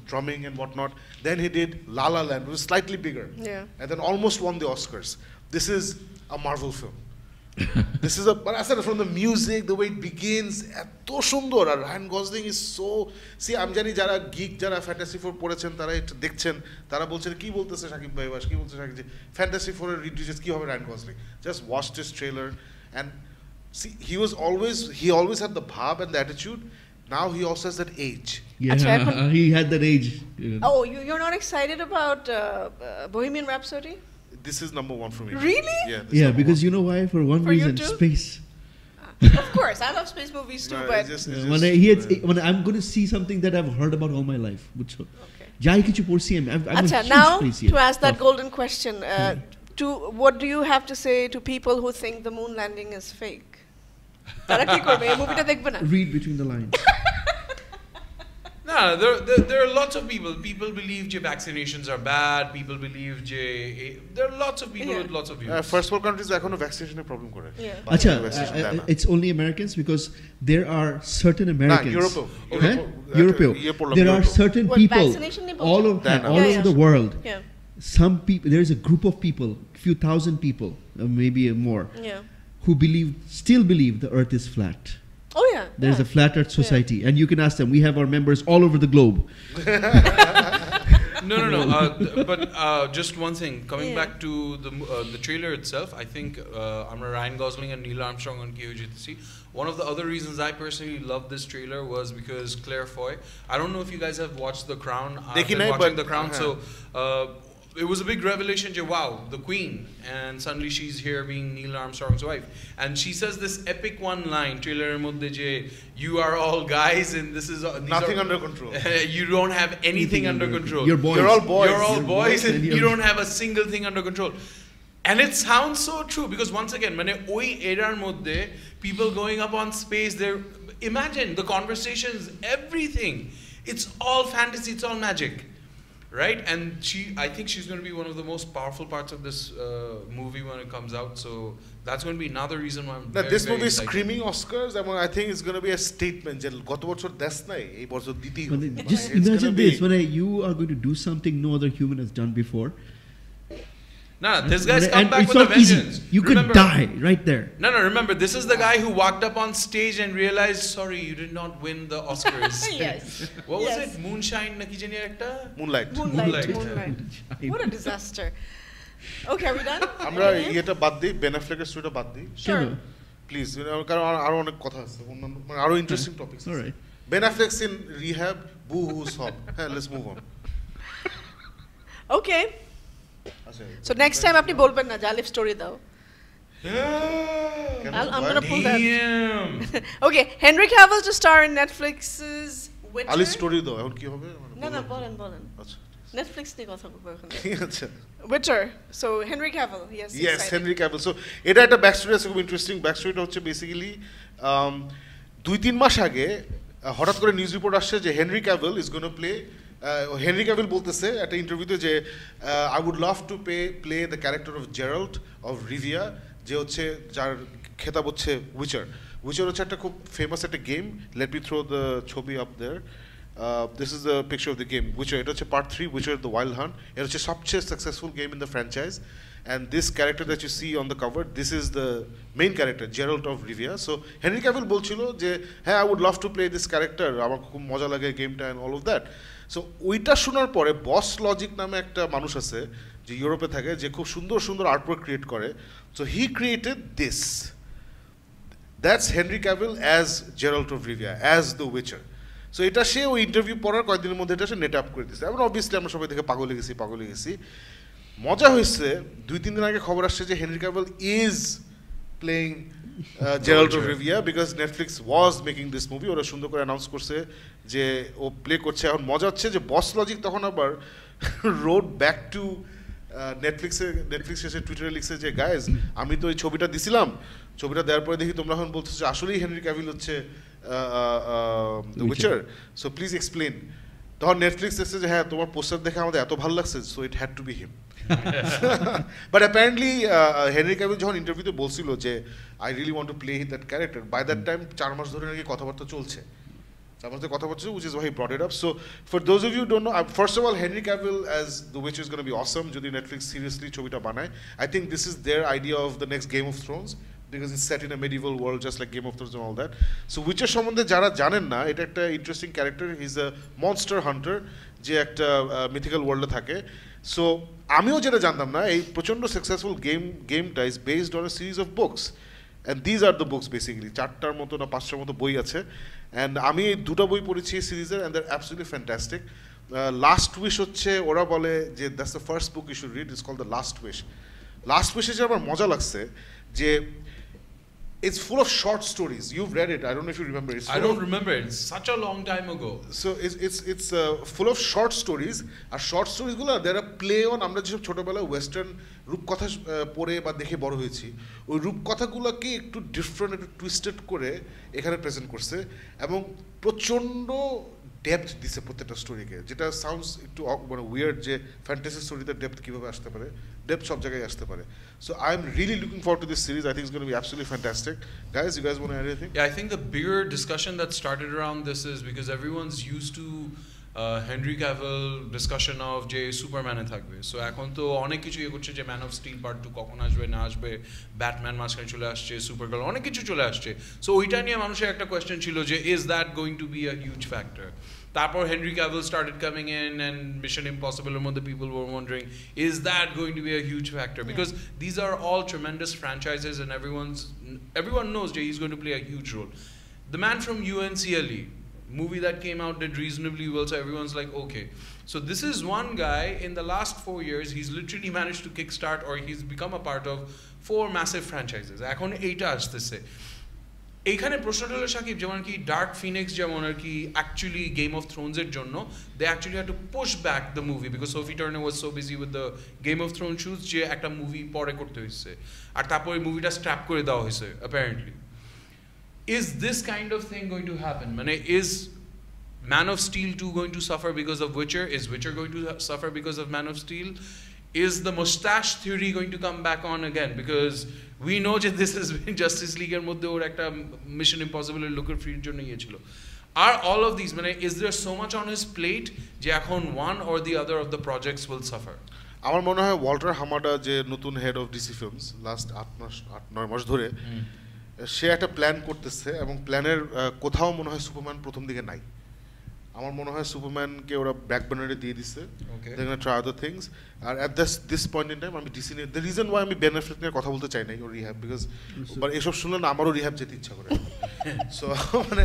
drumming and whatnot. Then he did La La Land, which was slightly bigger. Yeah. And then almost won the Oscars. This is a Marvel film. But I said from the music, the way it begins, এত সুন্দর. আর Ryan Gosling is so, আমি জানি যারা Geek, যারা Fantasy 4 পড়েছেন, তারা এটা দেখছেন, তারা বলছেন কি বলতেছে শাকিব ভাই, কি বলতেছে শাকিব, Fantasy 4 এর রিডিউস কি হবে Ryan Gosling. Just watch this trailer and see, he always had the bhab and the attitude. Now he also has that age. Yeah, he had that age. Oh, you're not excited about Bohemian Rhapsody? This is number one for me. Really? Yeah, because you know why? For one reason, space. Of course, I love space movies too, but when I'm going to see something that I've heard about all my life. Okay. Jai kichu porsi I'm a huge now space to ask that golden question, what do you have to say to people who think the moon landing is fake? তারা কি করবে, এই মুভিটা দেখবে না? Read between the lines. No, there are lots of people. People believe vaccinations are bad. People believe there are lots of people with lots of views. First world countries এখনো vaccination problem করে. Acha, it's only Americans because there are certain Americans. Europe. There are certain people all over the world. Yeah. Some people, there is a group of people, few thousand people, maybe more, who still believe the Earth is flat. Oh yeah. There's a flat Earth society, and you can ask them. We have our members all over the globe. No. But just one thing. Coming back to the trailer itself, I think Ryan Gosling and Neil Armstrong on KOGTC. One of the other reasons I personally love this trailer was because Claire Foy. I don't know if you guys have watched The Crown. I've been watching The Crown, so. It was a big revelation. Wow, the Queen, and suddenly she's here being Neil Armstrong's wife, and she says this epic one line, trailer moddhe je, you are all guys and this is nothing under control. You don't have anything under control. You're boys. You're all boys and you don't have a single thing under control. And it sounds so true because once again, oi erar moddhe people going up on space, imagine the conversations, everything. It's all fantasy, it's all magic. Right, and I think she's going to be one of the most powerful parts of this movie when it comes out. So that's going to be another reason why I'm very, this movie is excited. screaming Oscars. I think it's going to be a statement. গত বছর দেশ নাই, এই বছর দিতেই হবে. Just imagine this: when you are going to do something no other human has done before. No, this guy's come back with a vengeance. You could die right there. No, remember, this is the guy who walked up on stage and realized, sorry, you did not win the Oscars. Yes. What was it? Moonshine na ki jani ekta? Moonlight. What a disaster. Okay, are we done? আমরা এটা বাদ দিই, Ben Affleck এর স্টোরিটা বাদ দিই। Sure. Please, কারণ আরো অনেক কথা আছে, আরো ইন্টারেস্টিং টপিকস আছে। All right. Ben Affleck's in rehab, boo-hoo sob. Let's move on. Okay. So next time আপনি বলবেন না জালিফ স্টোরি দাও। I'm gonna pull that. Damn. Okay, Henry Cavill to star in Netflix's Witcher. Ali story দাও এখন কি হবে না বলেন আচ্ছা Netflix নিয়ে কথা বলবো এখন ঠিক আছে Witcher, so Henry Cavill, yes exciting. Henry Cavill so এটা একটা ব্যাক স্টোরি আছে খুব ইন্টারেস্টিং ব্যাক স্টোরিটা হচ্ছে বেসিক্যালি 2-3 মাস আগে হঠাৎ করে নিউজ রিপোর্ট আসছে যে Henry Cavill is gonna play Henry Cavill বলতেছে একটা ইন্টারভিউতে যে I would love to play the character of Geralt of Rivia যে হচ্ছে যার খেতাব হচ্ছে উইচার হচ্ছে একটা খুব ফেমাস একটা game let me throw the ছবি up there this is the picture of the game Witcher এটা হচ্ছে part 3 Witcher the Wild Hunt এটা হচ্ছে সবচেয়ে successful game in the franchise and this character that you see on the cover this is the main character Geralt of Rivia so Henry Cavill বলছিল যে হ্যাঁ I would love to play this character আমার খুব মজা লাগে গেমটা and all of that so ওইটা শোনার পরে বস লজিক নামে একটা মানুষ আছে যে ইউরোপে থাকে যে খুব সুন্দর সুন্দর আর্টওয়ার্ক ক্রিয়েট করে so he created this that's Henry Cavill as Geralt of Rivia as the Witcher so এটা সে ওই ইন্টারভিউ পড়ার কয়েকদিনের মধ্যে এটা সে নেট আপ করে দিচ্ছে এবং অবভিয়াসলি আমরা সবাই দেখে পাগল হয়ে গেছি মজা হয়েছে 2-3 দিন আগে খবর আসছে যে Henry Cavill is playing Geralt of Rivia because Netflix was making this movie ওরা সুন্দর করে অ্যানাউন্স করছে যে ও প্লে করছে এখন মজা হচ্ছে যে বস লজিক তখন আবার রোড ব্যাক টু নেটফ্লিক্স এসে টুইটারে লিখছে যে গাইজ আমি তো এই ছবিটা দিছিলাম ছবিটা দেওয়ার পরে দেখি তোমরা এখন বলছো যে আসলেই হেনরি ক্যাভিল হচ্ছে The Witcher. So please explain. তখন নেটফ্লিক্স এসেছে যে হ্যাঁ তোমার পোস্টার দেখে আমাদের এত ভালো লাগছে so it had to be him but apparently Henry Cavill যখন ইন্টারভিউতে বলছিল যে I really want to play that character by that time 4 মাস ধরে নাকি কথাবার্তা চলছে which is why he brought it up. So for those of you who don't know, first of all, Henry Cavill as The Witcher is going to be awesome. Jodi Netflix seriously chobita banay. I think this is their idea of the next Game of Thrones because it's set in a medieval world just like Game of Thrones and all that. So Witcher সম্বন্ধে যারা জানেন না এটা একটা interesting character he is a monster Hunter যে একটা mythical ওয়ার্ল্ডে থাকে সো আমিও যেটা জানতাম না এই প্রচন্ড সাকসেসফুল গেমটা is based on a series of books and these are the books basically 4টার মতো না 5টার মতো বই আছে অ্যান্ড আমি এই 2টা বই পড়েছি এই সিরিজের and they're absolutely fantastic last wish হচ্ছে ওরা বলে যে that's the first book you should read it's called the last উইশে যে আমার মজা লাগছে যে it's full of short stories. You've read it. I don't know if you remember. I don't remember. It's such a long time ago. So it's full of short stories. R short stories গুলো there are play on আমরা যেসব ছোটবেলায় western রূপকথা পড়ে বা দেখে বড় হয়েছি ওই রূপকথাগুলোকে একটু ডিফারেন্ট একটু টুইস্টেড করে এখানে প্রেজেন্ট করছে এবং প্রচন্ড ডেপথ দিছে প্রত্যেকটা স্টোরিকে যেটা সাউন্ডস একটু মানে উইয়ার্ড যে ফ্যান্টাসি স্টোরিতে ডেপথ কিভাবে আসতে পারে ডেপথ সব জায়গায় আসতে পারে so I'm really looking forward to this series I think it's going to be absolutely fantastic guys you guys want to add anything yeah I think the bigger discussion that started around this is because everyone's used to Henry Cavill discussion of যে সুপারম্যানে থাকবে so এখন তো অনেক কিছু ইয়ে করছে যে man of steel part 2 কখন আসবে না আসবে ব্যাটম্যান মাঝখানে চলে আসছে সুপারগার্ল অনেক কিছু চলে আসছে সো ওইটা নিয়ে মানুষের একটা কোয়েশ্চেন ছিল যে is that going to be a huge factor তারপর Henry Cavill started coming in and Mission Impossible এর মধ্যে people were wondering is that going to be a huge factor because these are all tremendous franchises and everyone knows that he's going to play a huge role the man from UNCLE movie that came out did reasonably well so everyone's like okay so this is one guy in the last 4 years he's literally managed to kickstart or he's become a part of 4 massive franchises এখন এইটা আসতেছে এইখানে প্রশ্নটা হলো সাকিব যেমন কি dark Phoenix যেমন আর কি অ্যাকচুয়ালি গেম অফ থ্রোনস এর জন্য they actually had to push back the movie because Sophie Turner was so busy with the Game of Throne শুজ যে একটা মুভি পরে করতে হয়েছে আর তারপর এই মুভিটা স্ক্র্যাপ করে দেওয়া হয়েছে apparently is this kind of thing going to happen মানে is Man of Steel 2 going to suffer because of Witcher is Witcher going to suffer because of Man of Steel is the mustache theory going to come back on again because we know that this has been Justice League এর মধ্যে ওর একটা Mission Impossible এর লুকের ফ্রির জন্য গিয়েছিল are all of these মানে is there so much on his plate যে এখন one or the other of the projects will suffer আমার মনে হয় ওয়াল্টার হামাডা যে নতুন head of DC films last 8-9 মাস ধরে সে একটা প্ল্যান করতেছে এবং প্ল্যানের কোথাও মনে হয় সুপারম্যান প্রথম দিকে নাই আমার মনে হয় সুপারম্যানকে ওরা ব্যাক বার্নারে দিয়ে দিচ্ছে they gonna try other things আর at this point in time আমি ডিসি নিয়ে দ্য রিজন ওয়াই আমি বেন অ্যাফ্লেক নিয়ে কথা বলতে চাই না ওর রিহ্যাব বিকজ বাট এসব শুনলে না আমারও রিহ্যাব যেতে ইচ্ছা করে সো মানে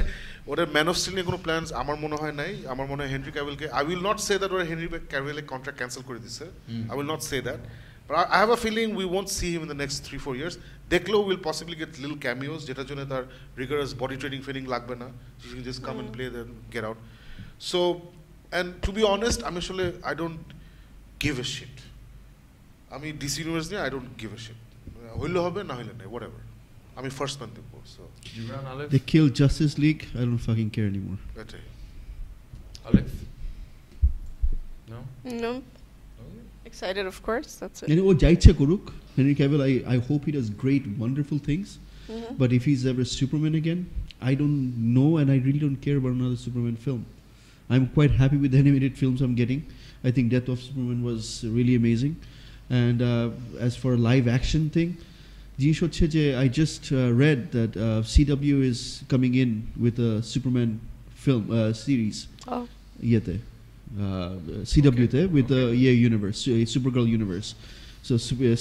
ওদের ম্যান অফ স্টিল নিয়ে কোনো প্ল্যানস আমার মনে হয় নাই আমার মনে হয় হেনরি ক্যাভিলকে I will not say that ওরা হেনরি ক্যাভিলের কন্ট্রাক্ট ক্যান্সেল করে দিচ্ছে I will not say that But I have a feeling we won't see him in the next 3-4 years. Deklo will possibly get little cameos, যেটার জন্য তার rigorous body training training লাগবে না. He can just come and play then get out. So, and to be honest, I don't give a shit. DC Universe নিয়ে I don't give a shit. হইলে হবে না হইলে নাই, whatever. First man দেখবো. So they killed Justice League. I don't fucking care anymore. এটাই. Alif? No. Excited, of course. That's it. ও যা ইচ্ছা করুক, Henry Cavill, I hope he does great, wonderful things. But if he's ever Superman again, I don't know, and I really don't care about another Superman film. I'm quite happy with the animated films I'm getting. I think Death of Superman was really amazing. And as for a live action thing, I just read that CW is coming in with a Superman film series. Oh. CW with the universe, Supergirl universe. So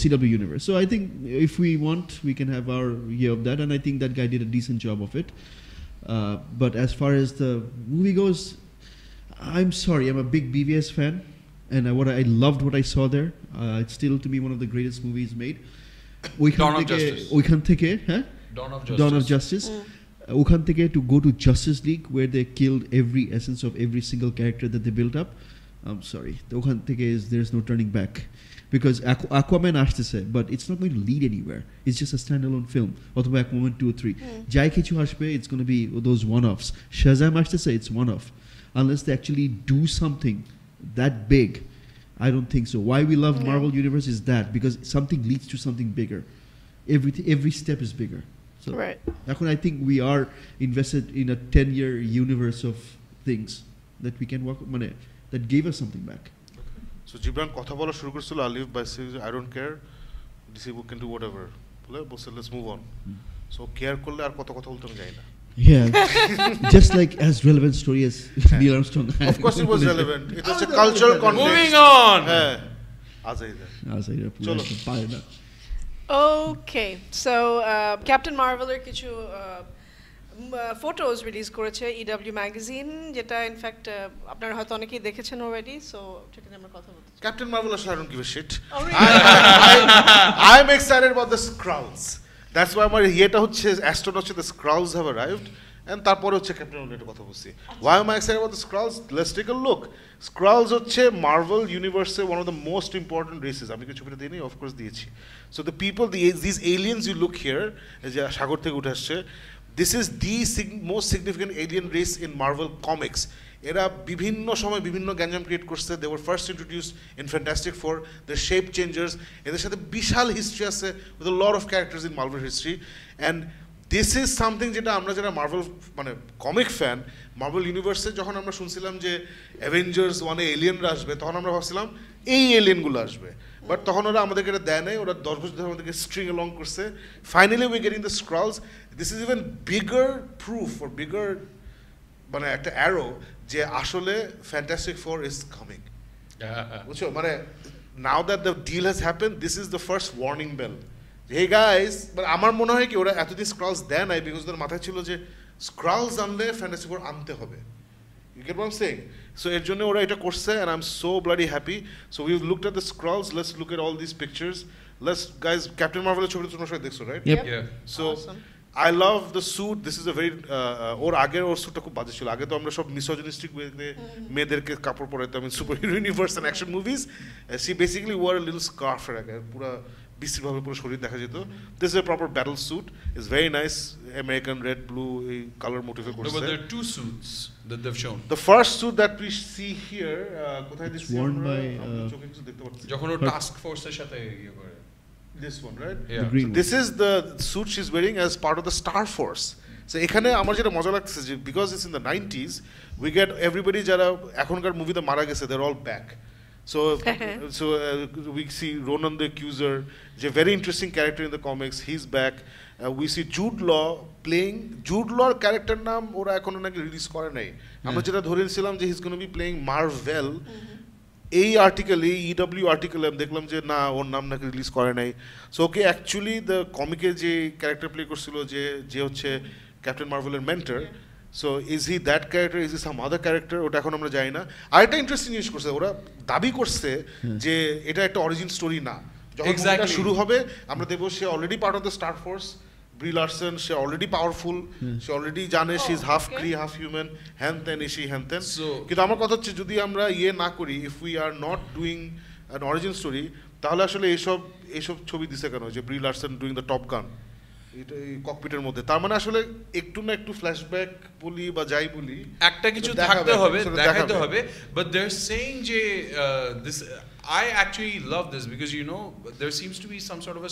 CW universe. So I think if we want, we can have our year of that, and I think that guy did a decent job of it. But as far as the movie goes, I'm sorry, I'm a big BVS fan, and I loved what I saw there. It's still to me one of the greatest movies made. Dawn of Justice. Dawn of Justice. ওখান থেকে to go to Justice League where they killed every essence of every single character that they built up. I'm sorry. ওখান থেকে there's no turning back. Because Aquaman আসতেছে, but it's not going to lead anywhere. It's just a standalone film. অথবা Aquaman 2 or 3. যাই কিছু আসবে, it's going to be those one-offs. Shazam আসতেছে, it's one-off. Unless they actually do something that big, I don't think so. Why we love Marvel Universe is that, because something leads to something bigger. Every step is bigger. So Right. I think we are invested in a 10-year universe of things that we can work on, that gave us something back. So Gibran কথা বলা শুরু করেছিল Alif by saying I don't care, DC can do whatever. বলছে let's move on. So care করলে আর কত কথা বলতে আমি যাই না. Yeah, just like as relevant story as Neil Armstrong. Of course it was relevant. It was a cultural context. Moving on. চলো. Okay, so Captain Marveler কিছু photos release করেছে EW magazine, যেটা in fact আপনারা হয়তো অনেকেই দেখেছেন already, so সেটা নিয়ে আমরা কথা বলতে চাই. Captain Marvel, I don't give a shit. Oh, really? I'm excited about the Skrulls. That's why আমার ইয়েটা হচ্ছে astronaut হচ্ছে the Skrulls have arrived, and তারপরে হচ্ছে Captain Marvel কথা বলছি. Why am I excited about the Skrulls? Let's take a look. Skrulls হচ্ছে Marvel universe one of the most important races. আমি কিছু ছবিটা দিইনি, of course দিয়েছি. So the people, these aliens you look here, যে সাগর থেকে উঠে আসছে, this is the most significant alien race in Marvel comics. এরা বিভিন্ন সময় বিভিন্ন গ্যাঞ্জাম ক্রিয়েট করছে. They were first introduced in Fantastic Four. They're shape changers. এদের সাথে বিশাল হিস্ট্রি আছে with a lot of characters in Marvel history. And this is something যেটা আমরা যারা মার্ভেল কমিক ফ্যান, মার্ভেল ইউনিভার্সে যখন আমরা শুনছিলাম যে অ্যাভেঞ্জার্স 1-এ এলিয়েনরা আসবে, তখন আমরা ভাবছিলাম এই এলিয়েনগুলো আসবে, বাট তখন ওরা আমাদেরকে এটা দেয় নাই. ওরা 10 বছর ধরে আমাদেরকে স্ট্রিং অলং করছে. Finally we getting the scrolls. This is even bigger proof or bigger একটা অ্যারো যে আসলে ফ্যান্টাস্টিক ফোর ইজ কামিং. বুঝছো, now that the deal has happen, this is the first warning bell. Hey guys, আমার মনে হয় কি ওরা এতদিন স্ক্রলস দেয় নাই বিকজ ওদের মাথায় ছিল যে স্ক্রলস আনলে ফ্যান্টাসি ফোর আনতে হবে. You get what I'm saying? So এর জন্য ওরা এটা করছে, and I'm so bloody happy. So we've looked at the Skrulls. Let's look at all these pictures. Let's, guys, Captain Marvel ছবিটা তোমরা সবাই দেখছো, right? Yep. Yeah. So I love the suit. This is a very ওর আগের ওর স্যুটটা খুব বাজে ছিল. আগে তো আমরা সব মিসোজিনিস্টিক ওয়েতে মেয়েদেরকে কাপড় পরাইতাম in superhero universe and action movies. She basically wore a little scarf এর আগে, পুরো বিশ্রীভাবে পুরো শরীর দেখা যেত. This is a proper battle suit. It's very nice. American red, blue color motif করছে. No, but there are two suits that they've shown. The first suit that we see here, কোথায় this worn by যখন ও task ফোর্সের সাথে ইয়ে করে. This one, right? Yeah. The green So this is the suit she's wearing as part of the Star Force. So এখানে আমার যেটা মজা লাগতেছে যে because it's in the 90s, we get everybody যারা এখনকার মুভিতে মারা গেছে, they're all back. So we see Ronan the Accuser, a very interesting character in the comics. He's back. We see Jude Law playing. Jude Law character নাম ওরা এখনো নাকি release করে নাই. আমরা যেটা ধরে নিয়েছিলাম যে he's going to be playing Marvel. এই আর্টিকেলে ইডব্লিউ আর্টিকেলে আমি দেখলাম যে না, ওর নাম নাকি রিলিজ করে নাই. সো ওকে অ্যাকচুয়ালি দ্য কমিকে যে ক্যারেক্টার প্লে করছিল যে হচ্ছে ক্যাপ্টেন মার্ভেলের mentor, so is he that character, is he some other character, ওটা এখন আমরা জানি না. আর একটা ইন্টারেস্টিং জিনিস করছে, ওরা দাবি করছে যে এটা একটা অরিজিন স্টোরি না, যখন Exactly. মুভিটা শুরু হবে আমরা দেখবো সে already part of the Star Force, Brie Larson, সে অলরেডি পাওয়ারফুল, সে অলরেডি জানে she is half Kree half human, হ্যান তেন ইসি হ্যান তেন। কিন্তু আমার কথা হচ্ছে যদি আমরা না করি, if we are not doing an origin story, তাহলে আসলে এইসব ছবি দিছে কেন, যে ব্রি লারসন ডুইং দ্য টপ গান এটা এই ককপিটের মধ্যে, তার মানে আসলে একটু না একটু ফ্ল্যাশব্যাক বলি বা যাই বলি একটা কিছু থাকতে হবে, দেখাতে হবে, but they're saying যে this I actually love this because you know there seems to be some sort of a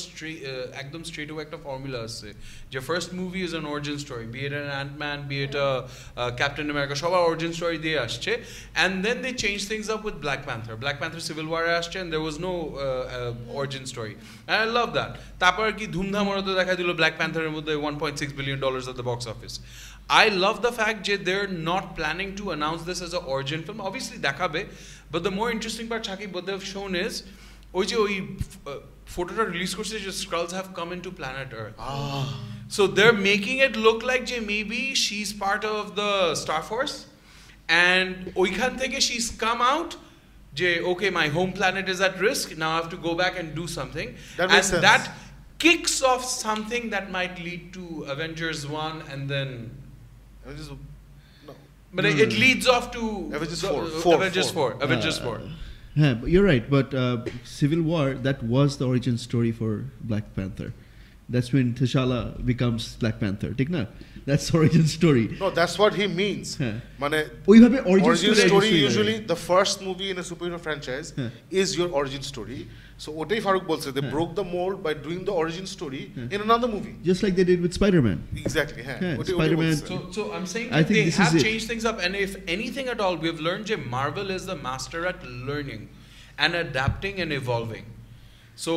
একদম straight away একটা formula আছে যে first movie is an origin story, be it an Ant-Man, be it a Captain America, সবার origin story দিয়ে আসছে, and then they change things up with Black Panther Civil War আসছে and there was no origin story, and I love that. তারপর কি ধুমধাম ওরা তো দেখা দিল Black Panther এর মধ্যে $1.6 billion at the box office. I love the fact that they're not planning to announce this as an origin film. Obviously, দেখাবে, but the more interesting part, Shakib, what they've shown is, ওই photo release করছে যে Skrulls have come into planet Earth. So they're making it look like যে maybe she's part of the Star Force, and ওইখান থেকে she's come out. যে okay, my home planet is at risk. Now I have to go back and do something. That makes sense. That kicks off something that might lead to Avengers 1 and then. No. But it leads off to Avengers 4. Avengers 4. Yeah, but you're right. But Civil War, that was the origin story for Black Panther. That's when T'Challa becomes Black Panther. ঠিক না? That's origin story. No, that's what he means. মানে ওইভাবে origin story usually the first movie in a superhero franchise is your origin story. So ওটাই ফারুক বলছে, they broke the mold by doing the origin story in another movie. Just like they did with Spider-Man. Exactly. Spider-Man. So I'm saying I think they this have is it. changed things up, and if anything at all, we've learned that Marvel is the master at learning and adapting and evolving. So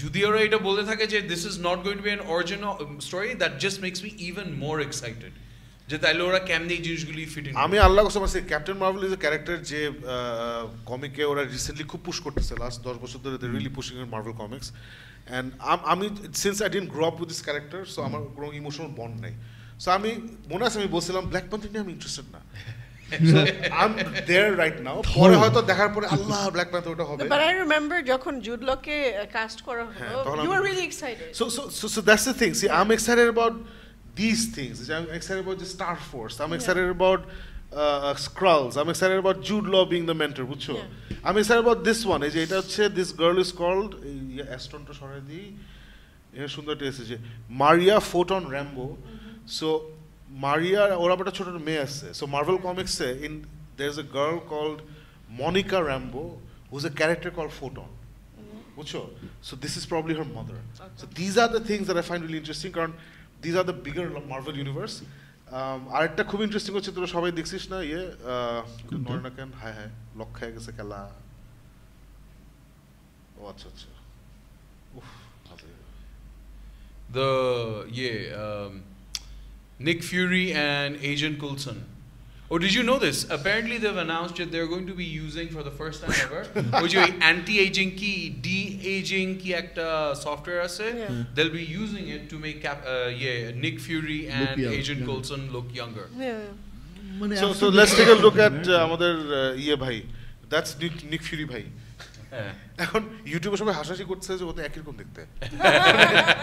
যদি ওরা এটা বলতে থাকে যে this is not going to be an origin story, that just makes me even more excited. যে তাইলে ওরা কেমনে এই জিনিসগুলি ফিটিং। আমি আল্লাহ কসম আছে, captain Marvel is a character যে কমিকে ওরা রিসেন্টলি খুব পুশ করতেছে, লাস্ট 10 বছর ধরে they really pushing in Marvel Comics, and আমি since I didn't grow up with this character, so আমার কোনো ইমোশনাল বন্ড নাই। সো আমি মনে আছে আমি বলছিলাম ব্ল্যাক প্যান্থার নিয়ে আমি ইন্টারেস্টেড না। So I'm there right now. পরে হয়তো দেখার পরে আল্লাহ ব্ল্যাক প্যান্থার ওটা হবে। But I remember যখন জুড লকে কাস্ট করা হলো, you were really excited. So that's the thing. See, I'm excited about these things. I'm excited about the Star Force. I'm excited about Skrulls. I'm excited about Jude Law being the mentor. বুঝছো? I'm excited about this one. এই যে এটা হচ্ছে this girl is called অ্যাস্ট্রনটা সরাই দিই। এর সুন্দর test আছে মারিয়া ফোটন র্যাম্বো। So Maria ওর আবার একটা ছোট মেয়ে আছে। So Marvel Comics there's a girl called Monica Rambeau who's a character called Photon. বুঝছো? So this is probably her mother. So these are the things that I find really interesting কারণ these are the bigger Marvel universe. আরেকটা খুব interesting হচ্ছে, তোরা সবাই দেখছিস না নয় না কেন হায় হায় লক খেয়ে গেছে খেলা। ও আচ্ছা আচ্ছা Nick Fury and Agent Coulson. Oh, did you know this? Apparently they've announced that they're going to be using for the first time ever which is anti-aging key, de-aging key একটা software আছে. They'll be using it to make Nick Fury and Agent Coulson look younger. So let's take a look at আমাদের ভাই, that's Nick Fury ভাই। এখন ইউটিউবে সবাই হাসাহাসি করছে যে ওটা একই রকম দেখতে,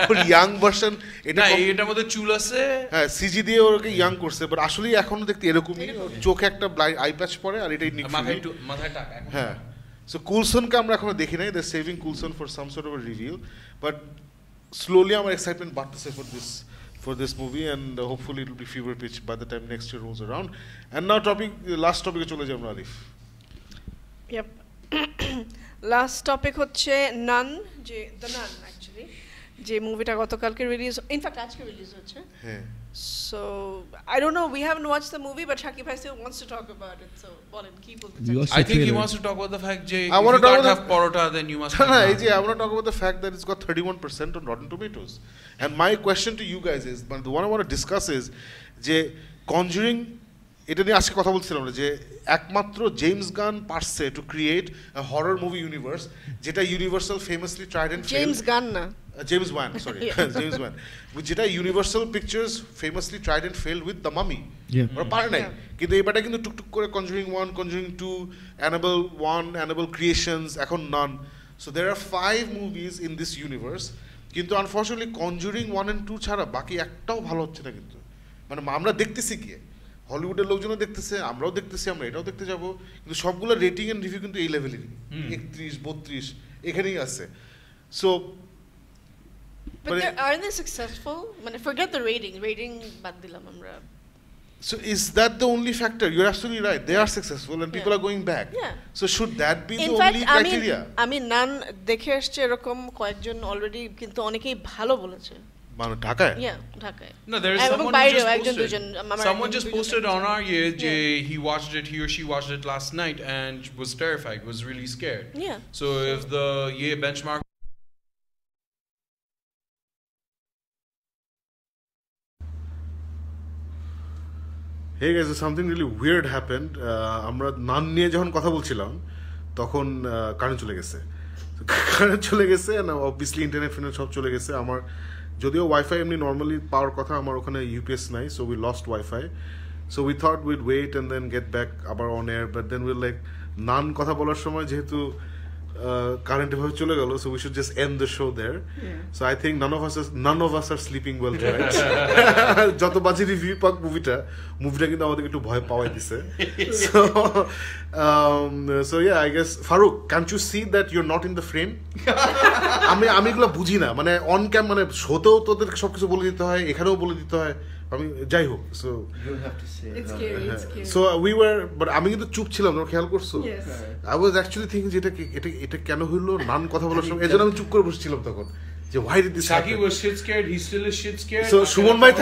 ওর ইয়াং ভার্সন। এটার মধ্যে চুল আছে, হ্যাঁ সিজি দিয়ে ওকে ইয়াং করছে, বাট আসলে এখনো দেখতে এরকমই, চোখে একটা আই প্যাচ পরে আর এটাই নিক মাথায় টাক। হ্যাঁ, সো কুলসনকে আমরা এখনো দেখি নাই, they saving Coulson for some sort of a reveal, but slowly আমার এক্সাইটমেন্ট বাড়তেছে for this movie, and hopefully it will be fever pitch by the time next year rolls around. And now last topic চলে যাই আমরা আলিফ। Yep. Last topic হচ্ছে নান, যে the naan actually, যে মুভিটা গতকালকে রিলিজ, ইনফ্যাক্ট আজকে রিলিজ হচ্ছে। হ্যাঁ, so I don't no, we haven't watched the movie, but Shakib ভাই still wants to talk about it, so বলেন কি বলতে চাচ্ছেন? I think he wants to talk about the fact যে if you can't have parota then you must have এই যে I want to talk about the fact that it's got 31% on Rotten Tomatoes, and my question to you guys is, the one I want to discuss is যে Conjuring, এটা নিয়ে আজকে কথা বলছিলাম না, যে একমাত্র জেমস গান পারছে to create a horror movie universe যেটা Universal famously tried and failed. James Gunn না, James Wan, sorry James Wan, যেটা Universal Pictures famously tried and failed with the Mummy. ওরা পারে নাই, কিন্তু এবারটা কিন্তু টুকটুক করে Conjuring 1, Conjuring 2, Annabelle 1, Annabelle Creations, এখন Nun. So there are 5 movies in this universe. কিন্তু আনফরচুনেটলি কনজুরিং 1 and 2 ছাড়া বাকি একটাও ভালো হচ্ছে না কিন্তু মানে আমরা দেখতেছি কি হলিউডের লোকজনও দেখতেছে আমরাও দেখতেছি আমরা এটাও দেখতে যাব কিন্তু সবগুলো রেটিং এন্ড রিভিউ কিন্তু এই লেভেলেরই 31 32 এখানেই আছে so But are they successful? মানে forget the rating বাদ দিলাম আমরা So is that the only factor? You're absolutely right. They are successful and people are going back. Yeah. So should that be In the fact, only criteria? আমি নান দেখে আসছে এরকম কয়েকজন already কিন্তু অনেকেই ভালো বলেছে মানে ঢাকায়? Yeah, ঢাকায়. No, there is এবং someone just posted on our year he watched it, he or she watched it last night and was terrified, was really scared. Yeah. So if the year benchmark Hey guys, something really weird happened. আমরা নান নিয়ে যখন কথা বলছিলাম তখন current চলে গেছে and obviously internet ফিনে সব চলে গেছে আমার যদিও ওয়াইফাই এমনি নরমালি পাওয়ার কথা আমার ওখানে ইউপিএস নাই so we lost Wi-Fi so we thought we'd wait and then get back আবার on air but then we're like নান কথা বলার সময় যেহেতু কারেন্ট এভাবে চলে গেল so we should just end the show there so I think none of us are sleeping well tonight যত বাজে রিভিউ পাক মুভিটা কিন্তু আমাদের একটু ভয় পাওয়াই দিছে so yeah I guess Farooq can't you see that you're not in the frame আমি এগুলো বুঝি না মানে অন ক্যাম মানে শোতেও তোদের সবকিছু বলে দিতে হয় এখানেও বলে দিতে হয় আমি যাই হোক so you have to say it's scary so we were but আমি কিন্তু চুপ ছিলাম তোমরা খেয়াল করছো I was actually thinking যে এটা কেন হইলো নান কথা বলার সময় এজন্য আমি চুপ করে বসেছিলাম তখন যে why did this Shaki was shit scared, he still is shit scared. so Suman ভাই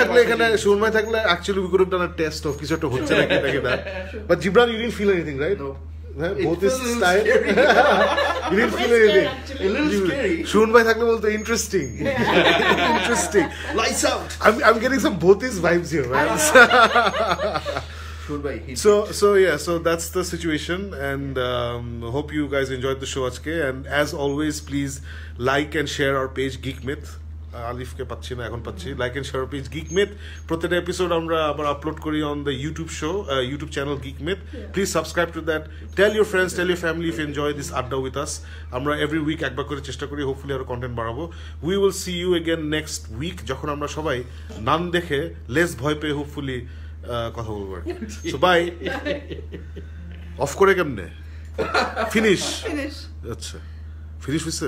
থাকলে actually we could have done a test of কিছু একটা হচ্ছে নাকি না but Gibran you didn't feel anything right no both is style you didn't feel anything a little scary Suman ভাই থাকলে বলতে interesting interesting lights out I'm getting some both his vibes here man so that's the situation and hope you guys enjoyed the show ajke and as always please like and share our page Geek Myth Alif ke pacchi na ekhon pacchi like and share our page Geek Myth proteta episode amra abar upload kori on the YouTube channel Geek Myth please subscribe to that tell your friends tell your family if you enjoy this adda with us amra every week ekbar kore cheshta kori hopefully aro content barabo we will see you again next week jokhon amra shobai nan dekhe less bhoy pe hopefully কথা বলবো so by of করে কেমনে finish আচ্ছা finish হইছে